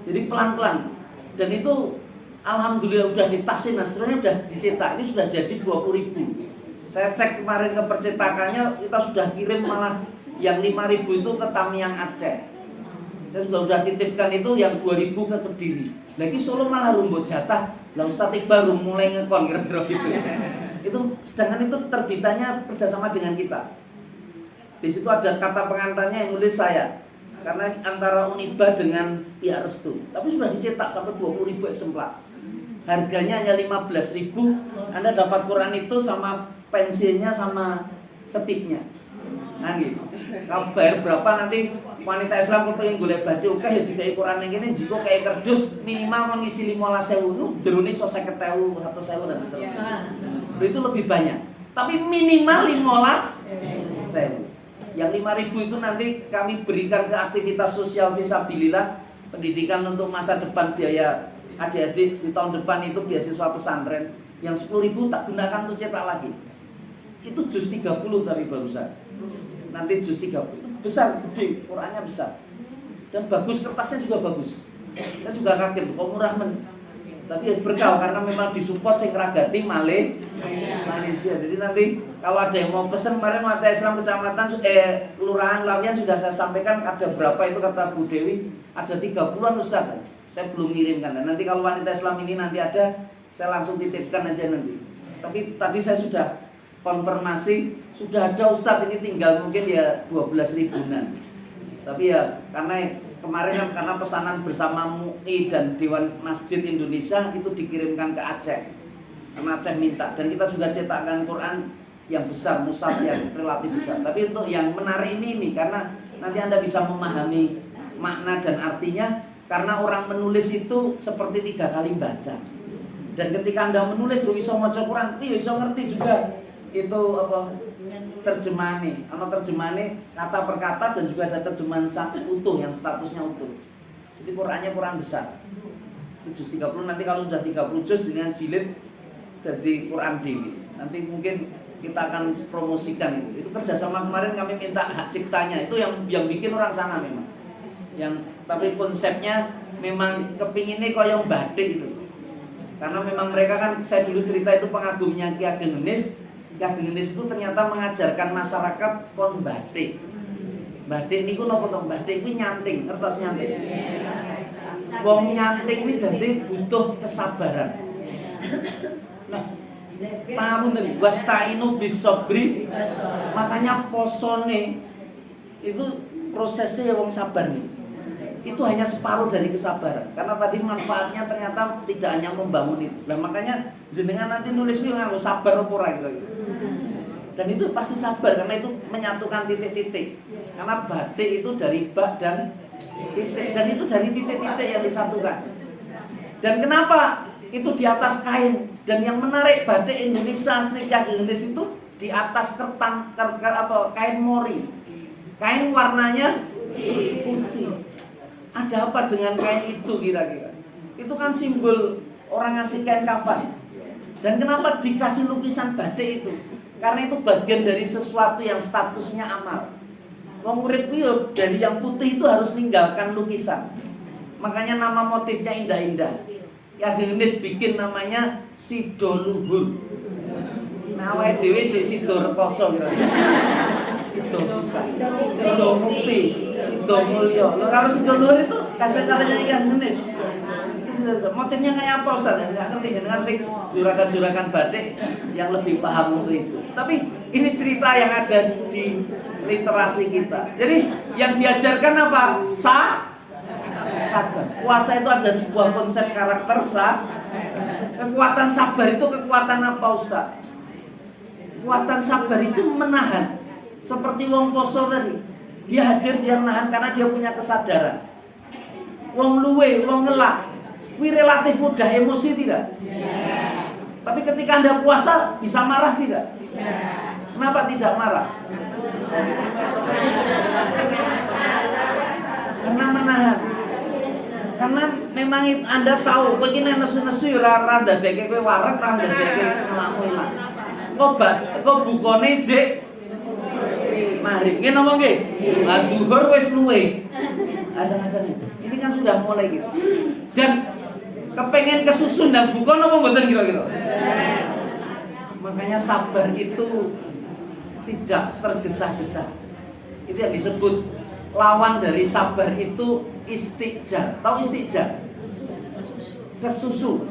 Jadi pelan-pelan. Dan itu alhamdulillah udah ditahsin, nasrnya udah dicetak. Ini sudah jadi 20.000. Saya cek kemarin ke percetakannya, kita sudah kirim malah yang 5.000 itu ke Tamiang Aceh. Saya juga udah titipkan itu yang 2.000 ke Kediri. Lagi Solo malah rumbut jatah. Lah Ustaz Iqbal mulai ngekon kira-kira gitu. Itu sedangkan itu terbitannya kerjasama dengan kita. Di situ ada kata pengantarnya yang nulis saya. Karena antara Uniba dengan pihak Restu. Tapi sudah dicetak sampai 20.000 eksemplar. Harganya hanya 15.000. Anda dapat Quran itu sama pensilnya sama setipnya. Nah gitu. Kalau bayar berapa nanti wanita Islam kepengen golek badhe oke ya dikai Quran yang ini jika kayak kerdus minimal mengisi 15.000 itu jerone iso 50.000, 100.000 dan seterusnya. Itu lebih banyak. Tapi minimal 15.000. Yang 5.000 itu nanti kami berikan ke aktivitas sosial fisabilillah, pendidikan untuk masa depan biaya adik-adik di tahun depan itu beasiswa pesantren. Yang 10.000 tak gunakan untuk cetak lagi. Itu juz 30 tapi barusan. Nanti juz 30 besar, gede, Qurannya besar. Dan bagus, kertasnya juga bagus. Saya juga kaget, kok murah men. Tapi ya berkah karena memang disupport sing ragati Malaysia. Jadi nanti kalau ada yang mau pesen, kemarin wanita Islam kecamatan kelurahan Lawian sudah saya sampaikan ada berapa itu kata Bu Dewi, ada 30-an Ustaz. Saya belum ngirimkan. Nanti kalau wanita Islam ini nanti ada, saya langsung titipkan aja nanti. Tapi tadi saya sudah konfirmasi, sudah ada Ustadz, ini tinggal mungkin ya 12.000-an. Tapi ya karena kemarin kan karena pesanan bersama MUI dan Dewan Masjid Indonesia itu dikirimkan ke Aceh. Karena Aceh minta, dan kita juga cetakkan Quran yang besar, mushaf yang relatif besar. Tapi untuk yang menarik ini karena nanti Anda bisa memahami makna dan artinya, karena orang menulis itu seperti 3 kali baca. Dan ketika Anda menulis lu iso maca Quran, iya iso ngerti juga itu apa terjemahane. Ana terjemahane kata per kata dan juga ada terjemahan utuh yang statusnya utuh. Jadi Qurannya Quran besar. Itu juz 30, nanti kalau sudah 30 juz dengan jilid jadi Quran dewi. Nanti mungkin kita akan promosikan itu. Itu kerjasama kemarin kami minta hak ciptanya. Itu yang bikin orang sana memang. Yang tapi konsepnya memang kepinginnya koyong batik itu. Karena memang mereka kan, saya dulu cerita itu pengagumnya Ki Ageng Genis. Ki Ageng Genis itu ternyata mengajarkan masyarakat kon batik. Batik niku napa to? Batik kuwi nyanting, kertas nyanting. Wong nyanting kuwi dadi butuh kesabaran. Nah, pangapunten wasta'inu bisobri. Makanya posone itu prosesnya wong sabar nih. Itu hanya separuh dari kesabaran. Karena tadi manfaatnya ternyata tidak hanya membangun itu. Nah makanya jenengan nanti nulis itu nganggo sabar apa ora gitu. Dan itu pasti sabar karena itu menyatukan titik-titik. Karena batik itu dari bak dan titik, dan itu dari titik-titik yang disatukan. Dan kenapa itu di atas kain? Dan yang menarik batik Indonesia asli Indonesia itu di atas kain mori. Kain warnanya putih. Ada apa dengan kain itu kira-kira? Itu kan simbol orang ngasih kain kafan. Dan kenapa dikasih lukisan batik itu? Karena itu bagian dari sesuatu yang statusnya amal. Wong urip ku dari yang putih itu harus ninggalkan lukisan. Makanya nama motifnya indah-indah. Ya Yunis bikin namanya Sido Luhur. Nah, awake dhewe cek Sido Rekoso kira-kira. Sido Susah, Sido Mukti, Sido Mulyo. Loh, kalau Sido Luhur itu kaset-kasetnya Ya Yunis. Motifnya kayak apa Ustaz? Enggak ngerti dengan sing juragan-juragan batik yang lebih paham untuk itu. Tapi ini cerita yang ada di literasi kita. Jadi yang diajarkan apa? Sabar. Puasa itu ada sebuah konsep karakter kekuatan sabar itu kekuatan apa Ustaz? Kekuatan sabar itu menahan. Seperti wong poso tadi. Dia hadir, dia menahan karena dia punya kesadaran. Wong luwe, wong ngelak. Wih relatif mudah emosi tidak? Tapi ketika Anda puasa bisa marah tidak? Kenapa tidak marah? Karena menahan. Karena memang Anda tahu begini nesu-nesu ora ndadeke kowe wareg, ora ndadeke ngelamu ilang. Kok bukone jek mari. Nggih napa nggih? Lah duhur wis luwe. Kadang-kadang ini kan sudah mulai gitu. Dan kepengen kesusun dan buka napa mboten kira-kira? Makanya sabar itu tidak tergesa-gesa. Itu yang disebut lawan dari sabar itu istijar. Tahu istijar? Kesusu.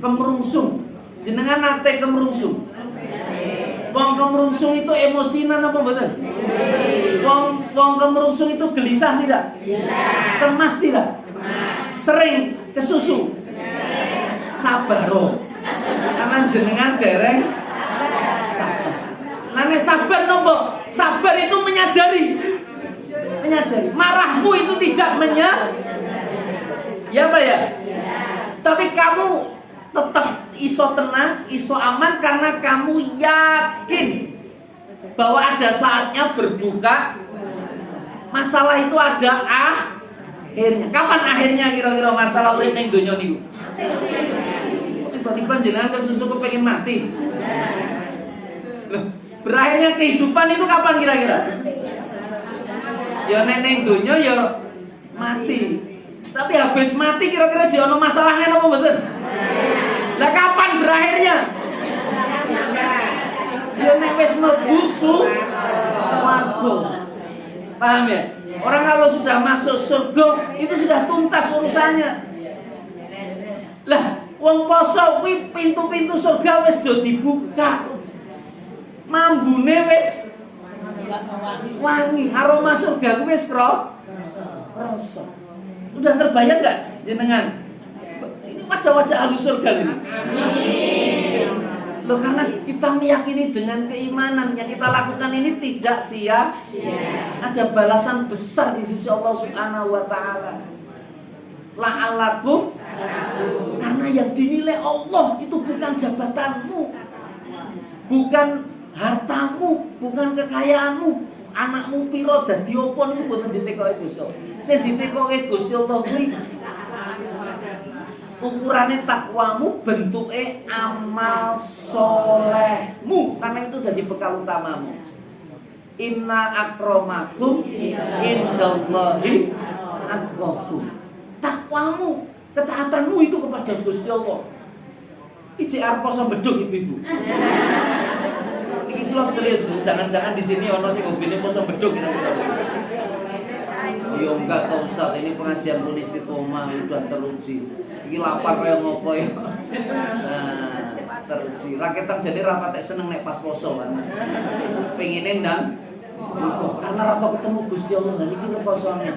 Kemerungsung. Jenengan nate kemerungsung. Wong kemerungsung itu emosinan apa mboten? Wong kemerungsung itu gelisah tidak? Cemas tidak? Sering kesusu. Sabaro. Karena jenengan dereng sabar. Nane sabar nopo? Sabar itu menyadari. Marahmu itu tidak ya Pak ya? Tapi kamu tetap iso tenang, iso aman karena kamu yakin bahwa ada saatnya berbuka. Masalah itu ada akhirnya. Kapan akhirnya kira-kira masalah urip ning donya niku? Tiba-tiba jenengan kesusu kepengin mati. Loh, berakhirnya kehidupan itu kapan kira-kira? Ya ning donya ya mati. Tapi habis mati kira-kira jek ono masalahnya apa mboten? Lah kapan berakhirnya? Ya nek wis mlebu waduh. Paham ya? Orang kalau sudah masuk surga itu sudah tuntas urusannya. Lah, wong poso kuwi pintu-pintu surga wis do dibuka. Mambune wis wangi, aroma surga kuwi wis krasa. Udah terbayang enggak jenengan? Ini wajah-wajah ahli surga ini. Loh, karena kita meyakini dengan keimanan yang kita lakukan ini tidak sia-sia. Ada balasan besar di sisi Allah Subhanahu wa taala. La'allakum, karena yang dinilai Allah itu bukan jabatanmu, bukan hartamu, bukan kekayaanmu. Anakmu piro dadi apa niku mboten ditekoki Gusti Allah. Sing ditekoki Gusti Allah kuwi ukurannya takwamu, bentuknya amal solehmu. Karena itu jadi bekal utamamu. Inna akramakum indallahi atqakum. Takwamu, ketaatanmu itu kepada Gusti Allah. Iki arep poso beduk ibu-ibu. Iki kula serius, jangan-jangan di sini ono sing hobine poso beduk kira-kira. Ya enggak Pak Ustaz, ini pengajian pun istiqomah sudah teruji. Iki lapar kaya ngopo ya. Nah, teruji. Raketan jadi rapatek seneng nek pas poso kan. Pengine ndang karena ra ketemu Gusti Allah dan iki posone.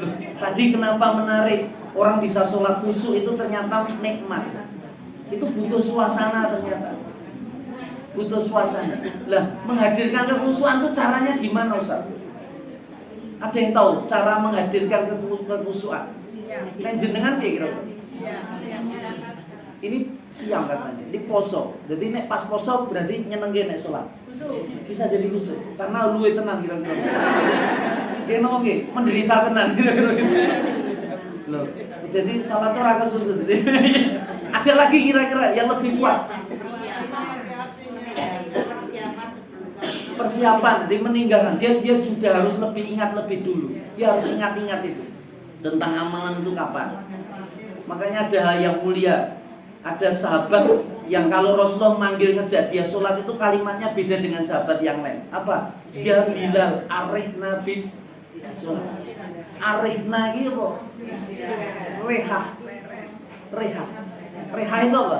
Loh, tadi kenapa menarik? Orang bisa sholat khusyuk itu ternyata nikmat. Itu butuh suasana ternyata. Butuh suasana. Lah, menghadirkan kekhusyuan itu caranya gimana Ustaz? Ada yang tahu cara menghadirkan kekhusyuan? Nek jenengan piye kira-kira? Ini siang katanya, ini poso. Jadi nek pas poso berarti nyenengke nek sholat. Bisa jadi khusyuk karena luwe tenan kira-kira. Nggih napa nggih? Menderita tenan kira-kira gitu. Loh, jadi salat ora kesusu. Ada lagi kira-kira yang lebih kuat. persiapan, dia meninggalkan, dia sudah harus lebih ingat lebih dulu. Dia harus ingat-ingat itu tentang amalan itu kapan. Makanya ada hal yang mulia. Ada sahabat yang kalau Rasulullah manggil ngejak dia sholat itu kalimatnya beda dengan sahabat yang lain. Apa? Ya Bilal, arihna bis sholat. Arihna itu apa? Reha itu apa?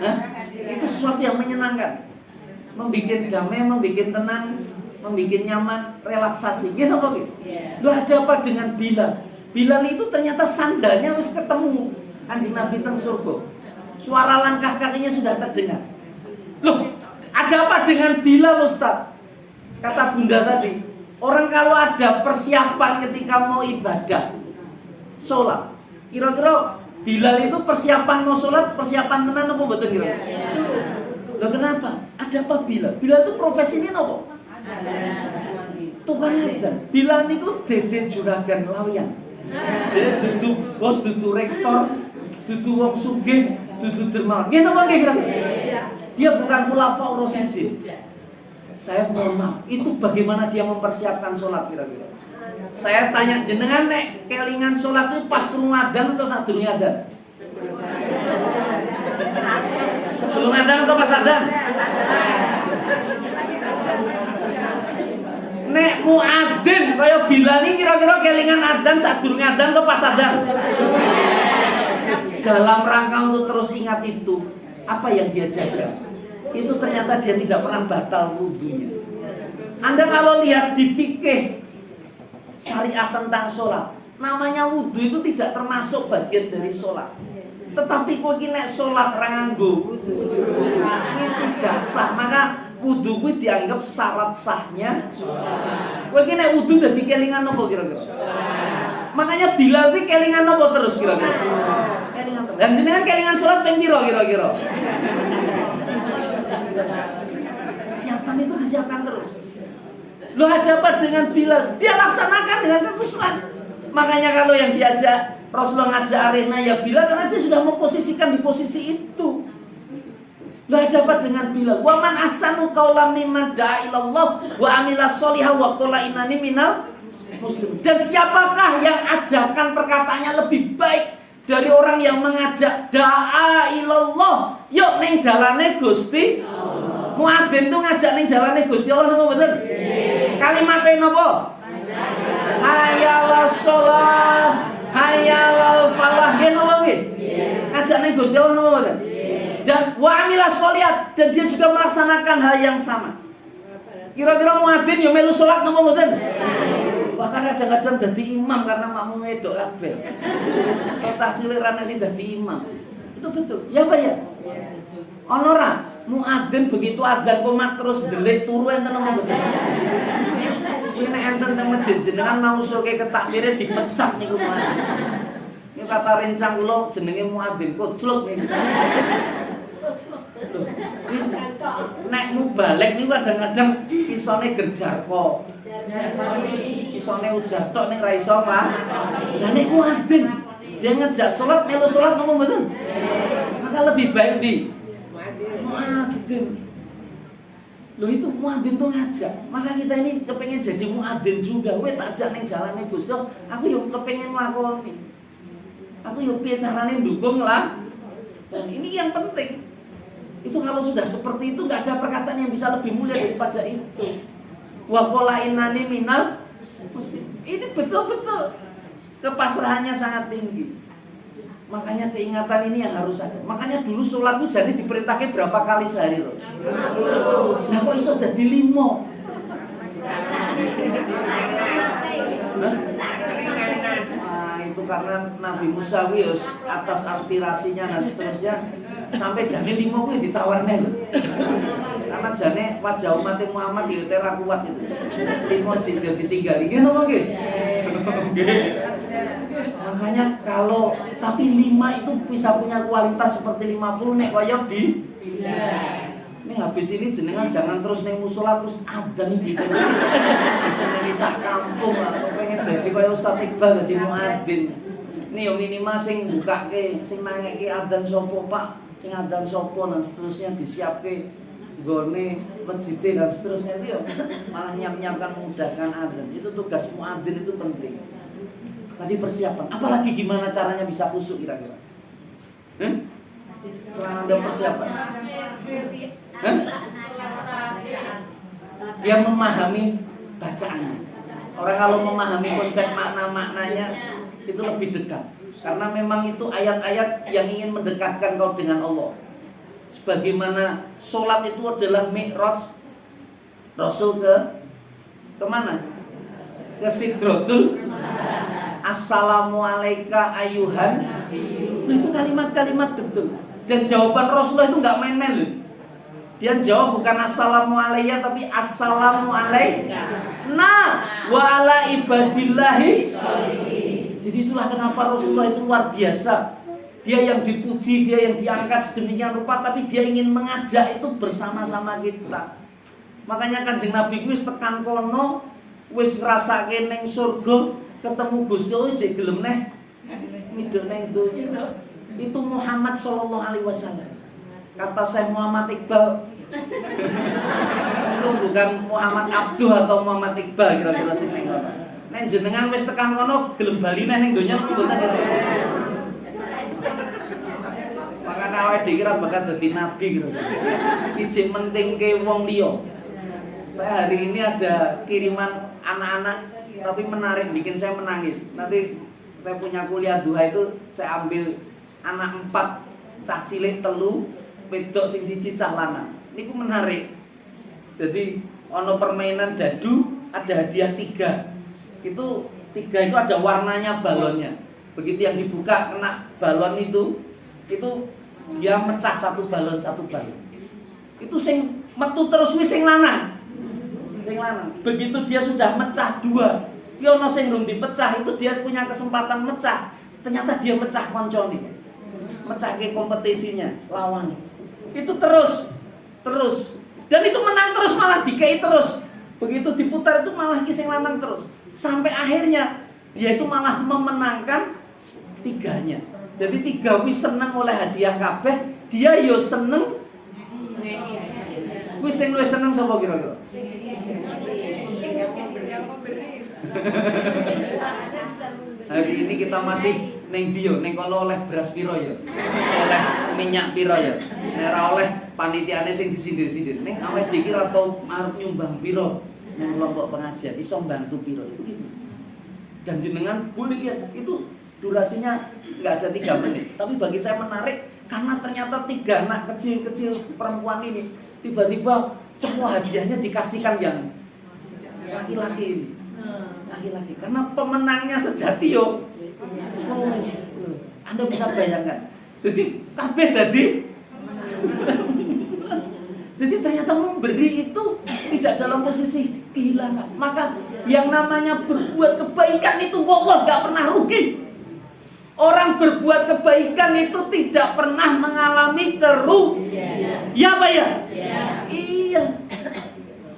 Hah? Itu sesuatu yang menyenangkan, membikin damai, membikin tenang, membikin nyaman, relaksasi. Gitu apa gitu? Lu ada apa dengan Bilal? Bilal itu ternyata sandalnya harus ketemu Kanjeng Nabi teng surga. Suara langkah kakinya sudah terdengar. Loh, ada apa dengan Bilal, Ustaz? Kata Bunda tadi, orang kalau ada persiapan ketika mau ibadah, sholat, kira-kira Bilal itu persiapan mau sholat, persiapan tenan apa betul kira? Loh kenapa? Ada apa Bilal? Bilal itu profesinya apa? Tukang adzan. Bilal itu dede juragan lawian. Dia duduk bos, duduk rektor, duduk wong sugih, duduk dermawan. Dia apa kira? Dia bukan khulafaur rasyidin. Saya mohon maaf, itu bagaimana dia mempersiapkan sholat kira-kira? Saya tanya jenengan nek kelingan sholat itu pas krungu adzan atau sadurunge adzan? Sebelum adzan atau pas adzan? Nek muadzin kaya Bilal iki kira-kira kelingan adzan sadurunge adzan atau pas adzan? Dalam rangka untuk terus ingat itu, apa yang dia jaga? Itu ternyata dia tidak pernah batal wudunya. Anda kalau lihat di fikih syariat tentang sholat, namanya wudhu itu tidak termasuk bagian dari sholat. Tetapi kok ini sholat ranganggo ini tidak sah, maka wudhu itu dianggap syarat sahnya. Kok ini wudhu jadi kelingan apa kira-kira? Makanya Bilal itu kelingan apa terus kira-kira? Dan jenengan kelingan sholat ping piro kira-kira? Siapan itu disiapkan terus. Loh ada apa dengan Bilal? Dia laksanakan dengan kekhusyuan. Makanya kalau yang diajak Rasulullah ngajak arena ya Bilal, karena dia sudah memposisikan di posisi itu. Loh ada apa dengan Bilal? Wa man ahsanu qawlan mimman da'a ilallah wa amila sholihan wa qala innani minal muslim. Dan siapakah yang ajakan perkataannya lebih baik dari orang yang mengajak da'a ilallah, yuk ning jalane Gusti Allah. Muadzin tuh ngajak ning jalane Gusti Allah napa mboten? Kalimatnya napa? Hayyalal sholah, hayyalal falah. Nggih napa nggih? Ngajak ning Gusti Allah napa mboten? Dan wa amilas sholihat, dan dia juga melaksanakan hal yang sama. Kira-kira muadzin yo melu salat napa mboten? Bahkan kadang-kadang dadi imam karena makmum wedok kabeh. Cacah cilik rene sing dadi imam. Itu betul. Ya Pak ya? Ono ora muadzin begitu adzan komat terus delik turu enten apa mboten? Kuwi nek enten teng masjid jenengan mau usulke ketakmire dipecat niku muadzin. Niku kata rencang kula jenenge muadzin kocluk niku. Nek mubalek niku kadang-kadang isone gerjarko. Isone ujar tok ning ra iso Pak. Lah nek muadzin dia ngejak salat melu salat napa mboten? Maka lebih baik di muadzin. Loh itu muadzin tuh ngajak. Maka kita ini kepengen jadi muadzin juga. Kowe tak ajak ning jalane Gusti, aku yo kepengen nglakoni. Aku yo piye carane ndukung lah. Dan ini yang penting. Itu kalau sudah seperti itu enggak ada perkataan yang bisa lebih mulia daripada itu. Wa qala innani minal muslim. Ini betul-betul kepasrahannya sangat tinggi. Makanya keingatan ini yang harus ada. Makanya dulu sholat itu jadi diperintahkan berapa kali sehari loh? 50. Nah kok iso dadi 5? Nah itu karena Nabi Musa atas aspirasinya dan seterusnya sampai jane 5 kuwi ditawarne lho. Karena jane wajah umat Muhammad yo ora kuat itu. 5 jadi ditinggal iki napa nggih? Makanya kalau tapi 5 itu bisa punya kualitas seperti 50 nek kaya di ini habis ini jenengan jangan terus ning musala terus adzan iki. Seneng sak kampung lah pengen jadi kaya Ustaz Iqbal dadi muadzin. Ini yo minimal sing bukake, sing nangekke adzan sapa Pak, sing adzan sapa dan seterusnya disiapke. gone masjid dan seterusnya itu ya malah nyiapkan memudahkan adzan. Itu tugas muadzin itu penting. Tadi persiapan, apalagi gimana caranya bisa khusyuk kira-kira? Setelah Anda persiapan, dia memahami bacaannya. Orang kalau memahami konsep makna-maknanya itu lebih dekat. Karena memang itu ayat-ayat yang ingin mendekatkan kau dengan Allah. Sebagaimana sholat itu adalah mi'raj Rasul kemana? Ke Sidratul. Assalamualaikum ayuhan. Nah, itu kalimat-kalimat betul. Dan jawaban Rasulullah itu nggak main-main loh. Dia jawab bukan assalamualaikum tapi assalamualaikum. Nah, wa ala ibadillahi. Jadi itulah kenapa Rasulullah itu luar biasa. Dia yang dipuji, dia yang diangkat sedemikian rupa, tapi dia ingin mengajak itu bersama-sama kita. Makanya Kanjeng Nabi wis tekan kono, wis ngrasake ning surga, ketemu Gusti Allah jek gelem neh midul ning donya. Itu Muhammad sallallahu alaihi wasallam. Kata Syekh Muhammad Iqbal, itu bukan Muhammad Abduh atau Muhammad Iqbal kira-kira sing ning kono. Nek jenengan wis tekan kono gelem bali neh ning donya mboten kira-kira. Makanya awake dhewe kira bakal dadi nabi kira-kira. Iki mentingke wong liya. Saya hari ini ada kiriman anak-anak tapi menarik, bikin saya menangis. Nanti saya punya kuliah duha itu saya ambil anak 4, cah cilik 3, wedok sing 1 cah lanang. Niku menarik. Jadi ono permainan dadu, ada hadiah 3. Itu 3 itu ada warnanya balonnya. Begitu yang dibuka kena balon itu dia mecah satu balon. Itu sing metu terus wis sing lanang. Begitu dia sudah mecah 2, dia ono sing rung dipecah, itu dia punya kesempatan mecah. Ternyata dia mecah koncone. Mecahke kompetisinya, lawan. Itu terus. Dan itu menang terus, malah dikei terus. Begitu diputar itu malah ki sing lanang terus. Sampai akhirnya dia itu malah memenangkan 3-nya. Jadi 3 wis seneng oleh hadiah kabeh, dia yo seneng. Wis sing luwih seneng sapa kira-kira? Hari ini kita masih neng dio, neng kono oleh beras piro ya, oleh minyak piro ya, ora oleh panitiane sing disindir-sindir. Neng awake dhewe ora tau arep nyumbang piro nang kelompok pengajian, iso bantu piro itu gitu. Dan jenengan boleh lihat itu durasinya nggak ada 3 menit, tapi bagi saya menarik karena ternyata 3 anak kecil-kecil perempuan ini tiba-tiba semua hadiahnya dikasihkan yang laki-laki ini. Laki-laki, karena pemenangnya sejati yo. Anda bisa bayangkan. Jadi kabeh tadi. Jadi ternyata memberi itu tidak dalam posisi kehilangan. Maka yang namanya berbuat kebaikan itu wallah gak pernah rugi. Orang berbuat kebaikan itu tidak pernah mengalami kerugian. Ya Pak ya? Iya.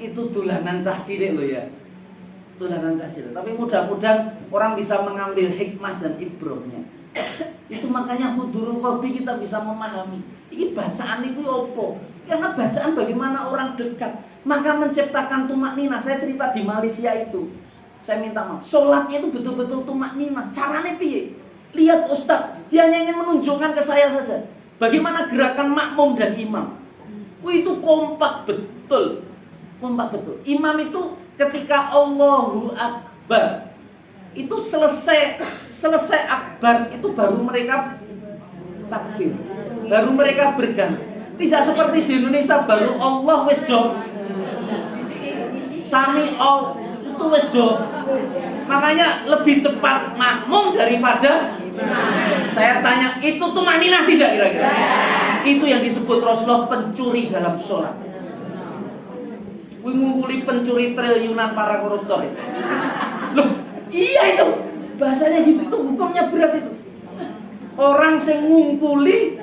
Itu dolanan cah cilik loh ya. Tulanan cacil. Tapi mudah-mudahan orang bisa mengambil hikmah dan ibrahnya. Itu makanya hudurul qalbi kita bisa memahami. Ini bacaan itu apa? Karena bacaan bagaimana orang dekat, maka menciptakan tumaknina. Saya cerita di Malaysia itu. Saya minta maaf. Sholatnya itu betul-betul tumaknina. Caranya piye? Lihat Ustaz, dia hanya ingin menunjukkan ke saya saja. Bagaimana gerakan makmum dan imam. Itu kompak betul. Imam itu ketika Allahu Akbar itu selesai akbar itu baru mereka takbir, baru mereka berganti. Tidak seperti di Indonesia baru Allah wis do sami all itu wis do. Makanya lebih cepat makmum daripada saya tanya itu tumaninah tidak kira-kira? Itu yang disebut Rasulullah pencuri dalam sholat. Ngumpuli pencuri triliunan para koruptor itu. Loh, iya itu. Bahasanya gitu, itu hukumnya berat itu. Orang yang ngumpuli,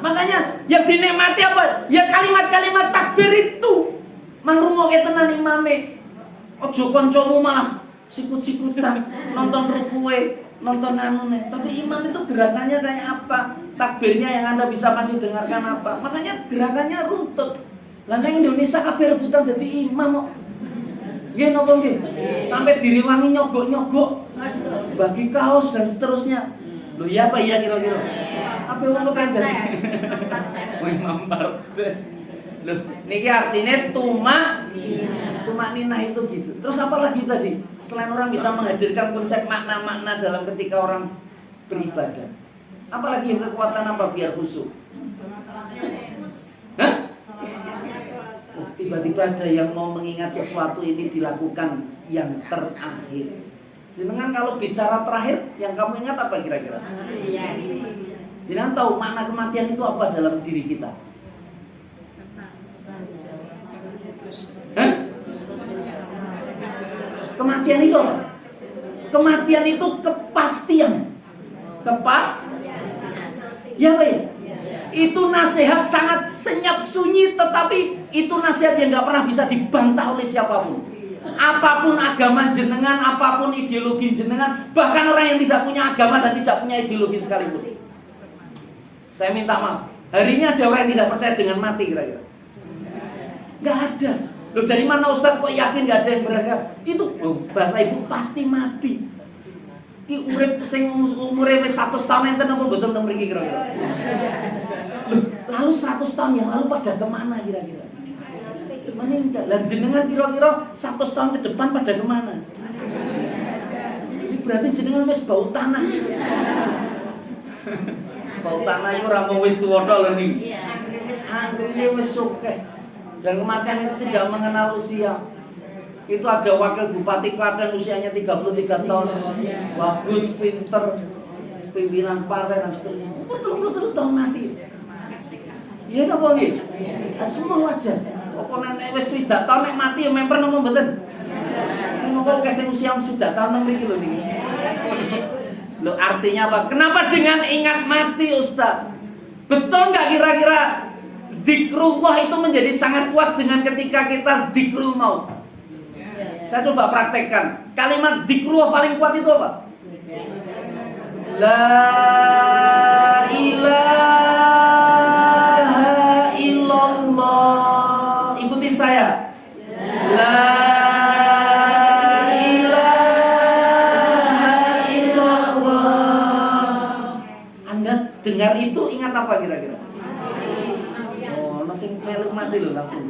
makanya yang dinikmati apa? Ya kalimat-kalimat takbir itu. Mangrungoke tenan imame. Ojo kancamu malah sikut-sikutan nonton rukuwe, nonton anune. Tapi imam itu gerakannya kayak apa? Takbirnya yang Anda bisa masih dengarkan apa? Makanya gerakannya runtut. Lah nang Indonesia kabeh rebutan dadi imam kok. Nggih napa nggih? Sampai direwangi nyogok-nyogok, bagi kaos dan seterusnya. Loh iya apa iya kira-kira? Apa wong kok dadi? Wong mampar. Loh, niki artinya tumak ninah itu gitu. Terus apa lagi tadi? Selain orang bisa menghadirkan konsep makna-makna dalam ketika orang beribadah. Apalagi yang kekuatan apa biar khusyuk? Hah? Oh, tiba-tiba ada yang mau mengingat sesuatu ini dilakukan yang terakhir. Jenengan kalau bicara terakhir, yang kamu ingat apa kira-kira? Jenengan tahu makna kematian itu apa dalam diri kita? Hah? Kematian itu apa? Kematian itu kepastian. Ya Pak ya? Itu nasihat sangat senyap sunyi, tetapi itu nasihat yang gak pernah bisa dibantah oleh siapapun. Apapun agama jenengan, apapun ideologi jenengan, bahkan orang yang tidak punya agama dan tidak punya ideologi sekalipun. Saya minta maaf, hari ini ada orang yang tidak percaya dengan mati kira-kira? Gak ada. Loh dari mana Ustadz kok yakin gak ada yang beragam? Itu bahasa ibu pasti mati. Ki urip sing umure wis 100 tahun enten apa mboten teng mriki kira-kira? Loh, lalu 100 tahun yang lalu pada kemana kira-kira? Meninggal. Lah jenengan kira-kira 100 tahun ke depan pada kemana? Ini berarti jenengan wis bau tanah. Bau tanah itu ora mung wis tuwa tok lho niki. Anggene wis sugih. Dan kematian itu tidak mengenal usia. Itu ada wakil bupati Klaten usianya 33 tahun. Bagus, pinter, pimpinan partai dan seterusnya. Umur 33 tahun mati. Iya napa nggih? Semua wajar. Apa nek wis 3 tahun nek mati ya memper napa mboten? Napa sing usia sudah tahun mriki lho niki. Loh artinya apa? Kenapa dengan ingat mati Ustaz? Betul nggak kira-kira zikrullah itu menjadi sangat kuat dengan ketika kita zikrul maut? Saya coba praktekkan. Kalimat zikrullah paling kuat itu apa? La ilaha illallah. Ikuti saya. La ilaha illallah. Anda dengar itu ingat apa kira-kira? Oh, langsung meluk mati loh langsung.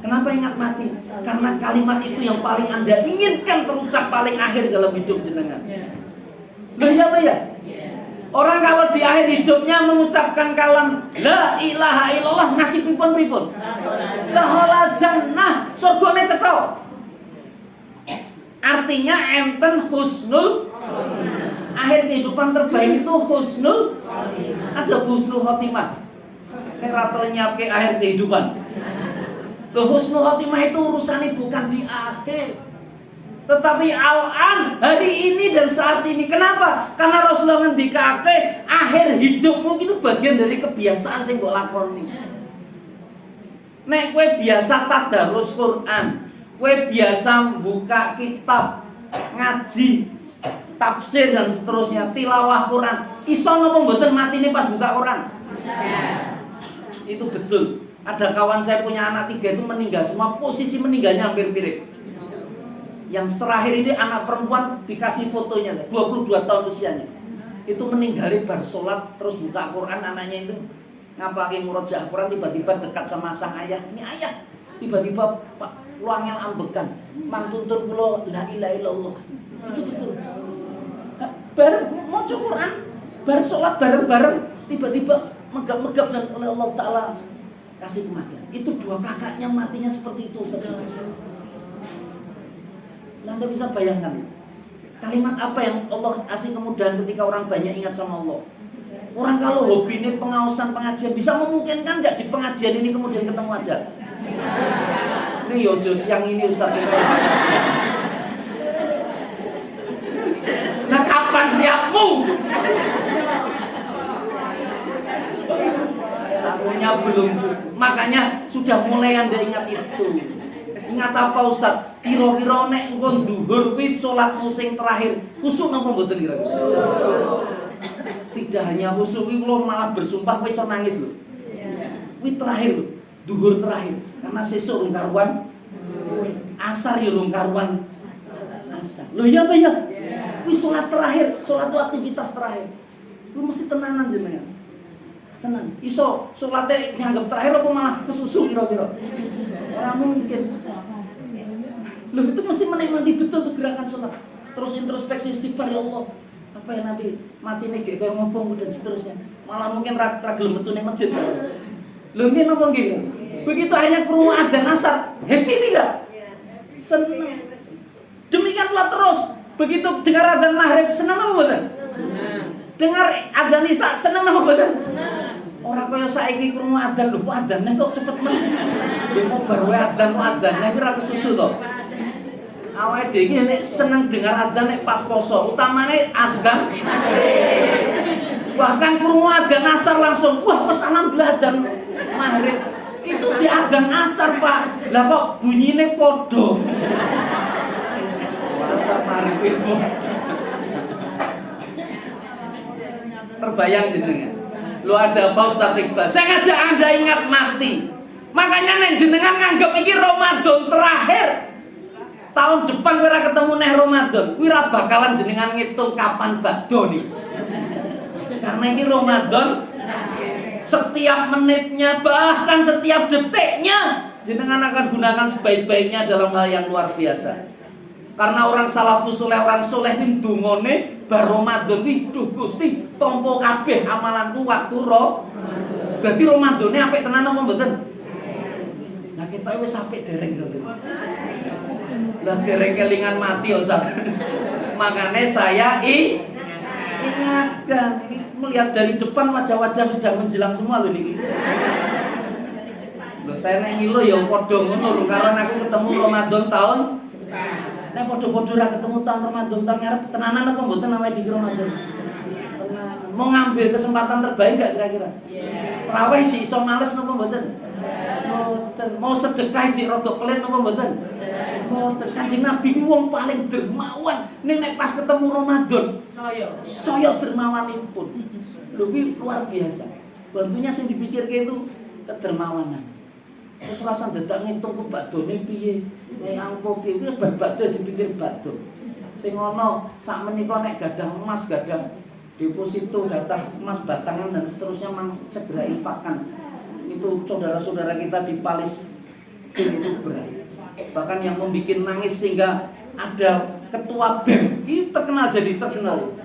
Kenapa ingat mati? Karena kalimat itu yang paling Anda inginkan terucap paling akhir dalam hidup jenengan. Loh ya Pak ya? Orang kalau di akhir hidupnya mengucapkan kalam la ilaha illallah nasibipun pripun? Lahola jannah, surgane cetha. Artinya enten husnul akhir kehidupan terbaik itu husnul. Ada husnul khotimah. Nek ra nyiapke akhir kehidupan. Loh husnul khotimah itu urusannya bukan di akhir, tetapi al-an, hari ini dan saat ini. Kenapa? Karena Rasulullah ngendikake akhir hidupmu itu bagian dari kebiasaan sing mbok lakoni. Nek kowe biasa tadarus Quran, kowe biasa buka kitab, ngaji, tafsir dan seterusnya, tilawah Quran, iso napa mboten matine pas buka Quran? Itu betul. Ada kawan saya punya anak 3 itu meninggal, semua posisi meninggalnya hampir mirip. Yang terakhir ini anak perempuan dikasih fotonya, 22 tahun usianya. Itu meninggalin bar sholat, terus buka Quran, anaknya itu ngapalin murojaah Quran, tiba-tiba dekat sama sang ayah. Ini ayah, tiba-tiba Pak luangel ambekan, mantuntun kula la ilaha illallah. Itu betul. Bareng mau Quran, bar sholat bareng-bareng, tiba-tiba megap-megap dan oleh Allah Ta'ala kasih kematian. Itu 2 kakaknya matinya seperti itu. Anda bisa bayangkan kalimat apa yang Allah kasih kemudahan ketika orang banyak ingat sama Allah. Orang kalau hobi ini pengawasan pengajian, bisa memungkinkan nggak di pengajian ini kemudian ketemu aja? Ini yojos yang ini Ustaz. Nah kapan siapmu? Satunya belum cukup. Makanya sudah mulai Anda ingat itu. Ingat apa Ustaz? Kira-kira nek engko nduhur kuwi salatmu sing terakhir, khusyuk napa mboten kira-kira? Tidak hanya khusyuk, kuwi kula malah bersumpah kowe iso nangis lho. Kuwi terakhir lho. duhur terakhir. Karena sesuk rung karuan asar ya rung karuan asar. Loh iya apa ya? Kuwi salat terakhir, salat itu aktivitas terakhir. Lu mesti tenanan jenengan. Tenan. Iso salate nganggep terakhir apa malah kesusu kira-kira. Ora mungkin. Loh itu mesti menikmati betul tuh gerakan salat. Terus introspeksi istighfar, ya Allah. Apa ya nanti mati nih kayak ngomong dan seterusnya. Malah mungkin gelem metu ning masjid. Lho nggih napa nggih? Begitu akhirnya krungu adzan asar, happy tidak? Senang. Demikian pula terus. Begitu dengar adzan maghrib, senang apa mboten? Senang. Dengar adzan isya, senang apa mboten? Senang. Ora kaya saiki krungu adzan lho, adzane kok cepet men. Nggih kok bar wae adzane iki ora kesusu to. Awake dhewe iki nek seneng dengar adzan nek pas poso, utamane adzan. Bahkan krungu adzan asar langsung, wah wis alhamdulillah adzan maghrib. Itu di adzan asar, Pak. Lah kok bunyine padha. Asar maghrib itu. Terbayang jenengan. Lu ada apa Ustaz Iqbal? Saya ngajak Anda ingat mati. Makanya nek jenengan nganggep iki Ramadan terakhir. Tahun depan kira ketemu neh Ramadan, kira bakalan jenengan ngitung kapan bakdo nih. Karena ini Ramadan, setiap menitnya bahkan setiap detiknya jenengan akan gunakan sebaik-baiknya dalam hal yang luar biasa. Karena orang salafus soleh, orang soleh ini dungone bar Ramadan iki duh Gusti tompo kabeh amalanku waktu berarti Ramadane apik tenan apa mboten? Nah kita wis apik dereng lho. Lah dereng kelingan mati Ustaz. Makanya saya ingatkan, melihat dari depan wajah-wajah sudah menjelang semua loh niki. Loh saya nek ngilo ya padha ngono lho karena aku ketemu Ramadan tahun nek padha-padha ra ketemu tahun Ramadan tahun ngarep tenanan apa mboten awake dhewe Ramadan. Tenan. Mau ngambil kesempatan terbaik gak kira-kira? Terawih iki iso males napa mboten? Mboten. Mau sedekah iki rada kelit napa mboten? Mboten. Kanjeng Nabi ku wong paling dermawan. Ning nek pas ketemu Ramadan, saya dermawanipun. Lho kuwi luar biasa. Bantunya sing dipikirke itu kedermawanan. Terus rasa dadak ngitung ku bakdone piye. Nek angko piye kuwi bar bakdo dipikir bakdo. Sing ana sak menika nek gadah emas, gadah deposito, gadah emas batangan dan seterusnya mang segera infakkan. Itu saudara-saudara kita di Palis itu berat. Bahkan yang membuat nangis sehingga ada ketua BEM itu terkenal jadi terkenal.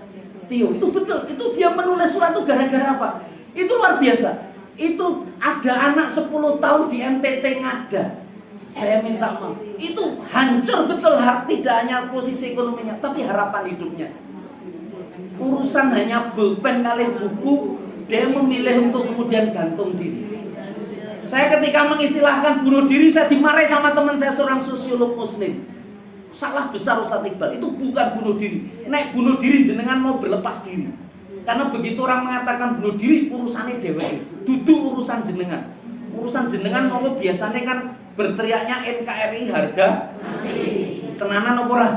Tio itu betul, itu dia menulis surat itu gara-gara apa? Itu luar biasa. Itu ada anak 10 tahun di NTT ngada. Saya minta maaf. Itu hancur betul, tidak hanya posisi ekonominya, tapi harapan hidupnya. Urusan hanya pulpen kali buku, dia memilih untuk kemudian gantung diri. Saya ketika mengistilahkan bunuh diri, saya dimarahi sama teman saya seorang sosiolog muslim. Salah besar Ustaz Iqbal, itu bukan bunuh diri. Nek bunuh diri jenengan mau berlepas diri. Karena begitu orang mengatakan bunuh diri, urusannya dheweke, dudu urusan jenengan. Urusan jenengan mau biasanya kan berteriaknya NKRI harga mati. Tenanan apa ora?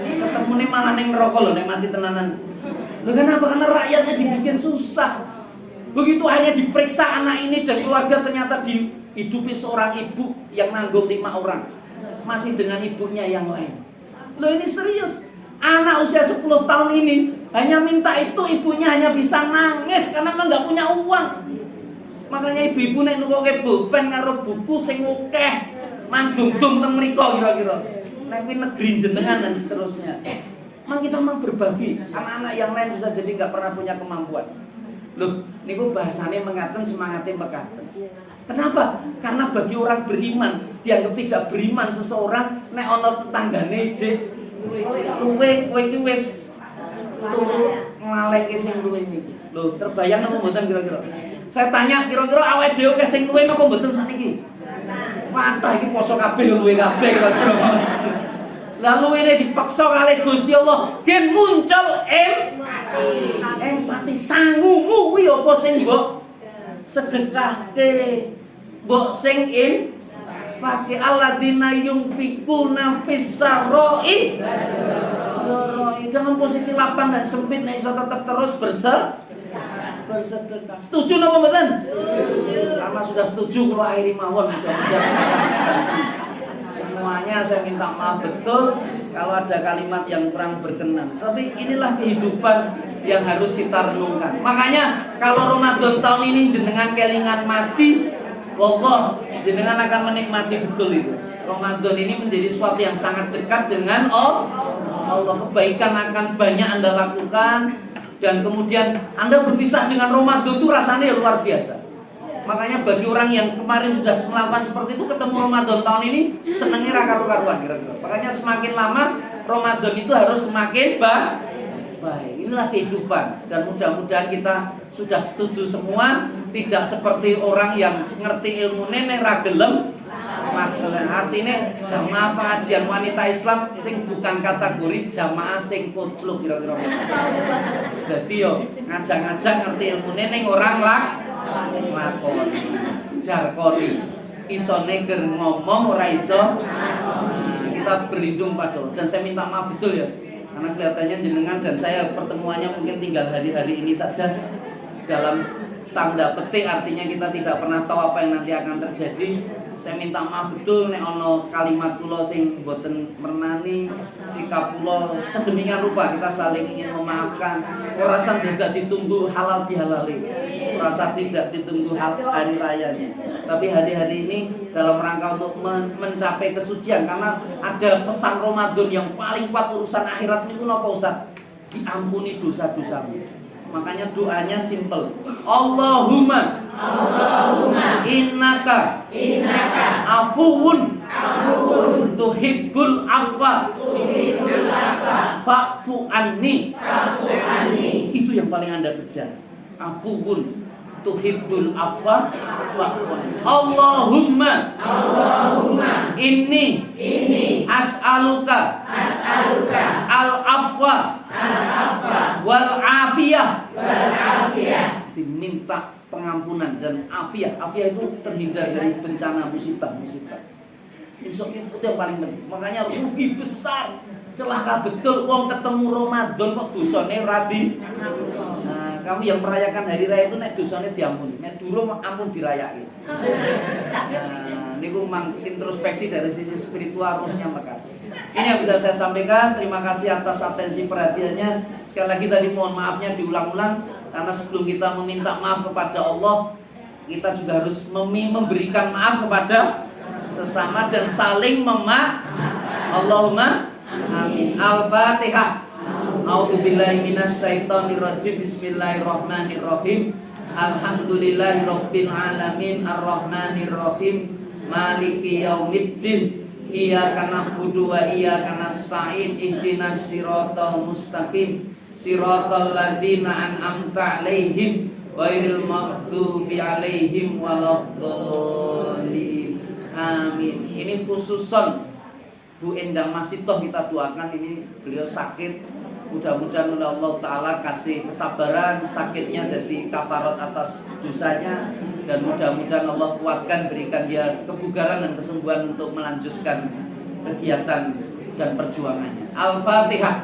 Ketemune malah ning neraka lho nek mati tenanan. Lho kenapa? Karena rakyatnya dibikin susah. Begitu akhirnya diperiksa anak ini dan keluarga, ternyata dihidupi seorang ibu yang nanggung 5 orang. Masih dengan ibunya yang lain. Loh ini serius. Anak usia 10 tahun ini hanya minta itu, ibunya hanya bisa nangis karena memang nggak punya uang. Makanya ibu-ibu nek nukoke pulpen karo buku sing akeh mandung-dung teng mriko kira-kira. Nek kuwi negeri jenengan dan seterusnya. Mang kita mau berbagi, anak-anak yang lain bisa jadi nggak pernah punya kemampuan. Loh, niku bahasane mengaten semangate mekaten. Kenapa? Karena bagi orang beriman, dianggap tidak beriman seseorang nek ana tetanggane jek luwe kowe iki wis turu nglaleke sing luwe iki. Lho, terbayang apa mboten kira-kira? Saya tanya kira-kira awake dhewe ke sing luwe napa mboten sakniki? Wadah iki poso kabeh luwe kabeh kira-kira. Lalu ini dipaksa kali Gusti Allah, gen muncul empati sangumu kuwi apa sing mbok sedekahke, mbok sing pakai alladzina yunfikuna fis-sarra'i dalam posisi lapang dan sempit nek iso tetep terus bersedekah. Setuju napa mboten? Setuju. Karena sudah setuju kalau akhiri mawon mudah-mudahan semuanya saya minta maaf betul kalau ada kalimat yang kurang berkenan. Tapi inilah kehidupan yang harus kita renungkan. Makanya kalau Ramadan tahun ini jenengan kelingan mati, wallah jenengan akan menikmati betul itu. Ramadan ini menjadi sesuatu yang sangat dekat dengan Allah. Kebaikan akan banyak Anda lakukan, dan kemudian Anda berpisah dengan Ramadan itu rasanya luar biasa. Makanya bagi orang yang kemarin sudah melakukan seperti itu, ketemu Ramadan tahun ini senengnya karu-karuan kira-kira. Makanya semakin lama Ramadan itu harus semakin baik. Inilah kehidupan, dan mudah-mudahan kita sudah setuju semua, tidak seperti orang yang ngerti ilmu nenek ragelem. Artinya jamaah pengajian wanita Islam sing bukan kategori jamaah sing kutluk kira-kira. Jadi yo ngajak-ngajak ngerti ilmu ning orang lakoni. Jarkoni. Isone ger ngomong ora iso. Kita berlindung pada Allah. Dan saya minta maaf betul ya. Karena kelihatannya jenengan dan saya pertemuannya mungkin tinggal hari-hari ini saja. Dalam tanda petik artinya kita tidak pernah tahu apa yang nanti akan terjadi. Saya minta maaf betul nek ono kalimat kula sing mboten mernani, sikap kula sedemikian rupa kita saling ingin memaafkan. Rasa tidak ditunggu halal bihalali. Rasa tidak ditunggu hari rayanya. Tapi hari-hari ini dalam rangka untuk mencapai kesucian, karena ada pesan Ramadan yang paling kuat urusan akhirat niku napa Ustaz? Diampuni dosa-dosamu. Makanya doanya simple. Allahumma innaka afuwun tuhibbul afwa fa'fu anni. Itu yang paling Anda kejar. Afuwun tuhibbul afwa fa'fu anni. Allahumma inni as'aluka al-afwa wal afiyah. Diminta pengampunan dan afiyah. Afiyah itu terhindar dari bencana musibah. Insya Allah itu yang paling penting. Makanya rugi besar, celaka betul wong ketemu Ramadan kok dosane radi. Nah, kamu yang merayakan hari raya itu nek dosane diampuni, nek durung ampun dirayake. Nah, niku mang introspeksi dari sisi spiritual rohnya maka. Ini yang bisa saya sampaikan. Terima kasih atas atensi perhatiannya. Sekali lagi tadi mohon maafnya diulang-ulang, karena sebelum kita meminta maaf kepada Allah, kita juga harus memberikan maaf kepada sesama dan saling memaafkan. Allahumma amin. Al-Fatihah. A'udzubillahi minasyaitonirrajim. Bismillahirrahmanirrahim. Alhamdulillahirabbil alamin arrahmanirrahim maliki yaumiddin. Iyyaka na'budu wa iyyaka nasta'in. Ihdinas siratal mustaqim. Siratal ladzina an'amta 'alaihim ghairil maghdubi 'alaihim waladdallin. Amin. Ini khususon Bu Endang Masitoh kita doakan, ini beliau sakit. Mudah-mudahan oleh Allah Ta'ala kasih kesabaran, sakitnya jadi kafarat atas dosanya, dan mudah-mudahan Allah kuatkan, berikan dia kebugaran dan kesembuhan untuk melanjutkan kegiatan dan perjuangannya. Al-Fatihah.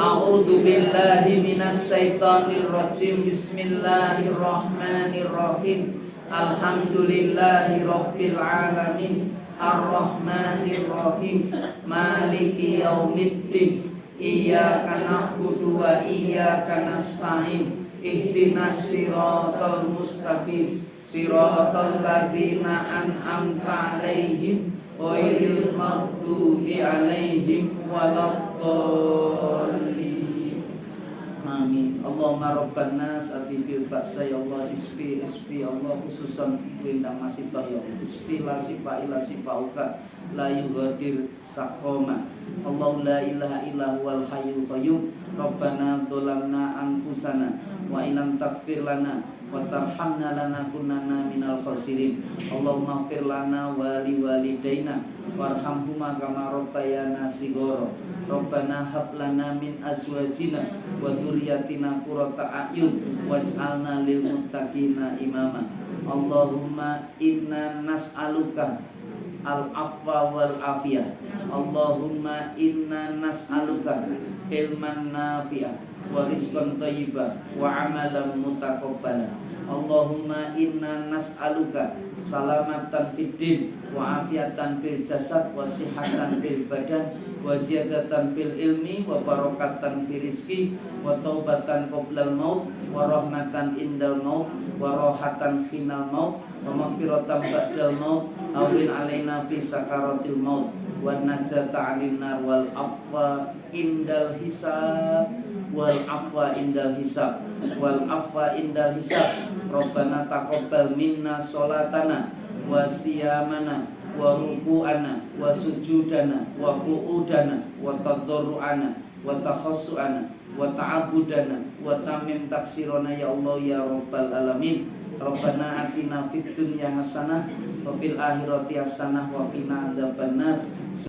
A'udzu billahi minasyaitonir rajim. Bismillahirrahmanirrahim. Alhamdulillahirabbil alamin. Ar-Rahmanir-Rahim. Maliki yaumiddin. Iyyaka na'budu wa iyyaka nasta'in. Ihdinas siratal mustaqim. Siratal ladzina an'amta 'alaihim ghairil maghdubi 'alaihim waladdallin. Amin. Allahumma rabban nas atibil ba'sa ya Allah, isfi Allah, khususan Endang Masitoh ya Allah, isfi la sifa ila sifauka la yughadir saqoma. Allahu la ilaha illa huwal hayyul qayyum. Rabbana dzalamna anfusana wa illam taghfir lana wa tarhamna lanakunanna minal khasirin. Allahumma ighfir lana wa liwalidayna warhamhuma kama rabbayana shighara. Rabbana hab lana min azwajina wa dzurriyyatina qurrata a'yun waj'alna lil muttaqina imama. Allahumma inna nas'aluka al-afwa wal afiyah. Allahumma inna nas'aluka ilman nafi'ah wa rizqan thayyiban wa amalan mutaqabbala. Allahumma inna nas'aluka salamatan fid din wa afiatan fil jasad wa sihhatan fil badan wa ziyadatan fil ilmi wa barakatan fil rizqi wa taubatan qoblal maut wa rahmatan indal maut wa rohatan final maut wa maghfiratan ba'dal maut awin alaina fi sakaratil maut wa najata 'anil nar wal afwa indal hisab wal afwa indal hisab wal afwa indal hisab. Rabbana taqabbal minna sholatana wa siyamana wa ruku'ana wa sujudana wa qu'udana wa tadarru'ana wa takhassu'ana wa ta'abudana wa tamim taksirona ya Allah ya Rabbal alamin. Rabbana atina fid dunya hasanah wa fil akhirati hasanah wa qina adzabannar.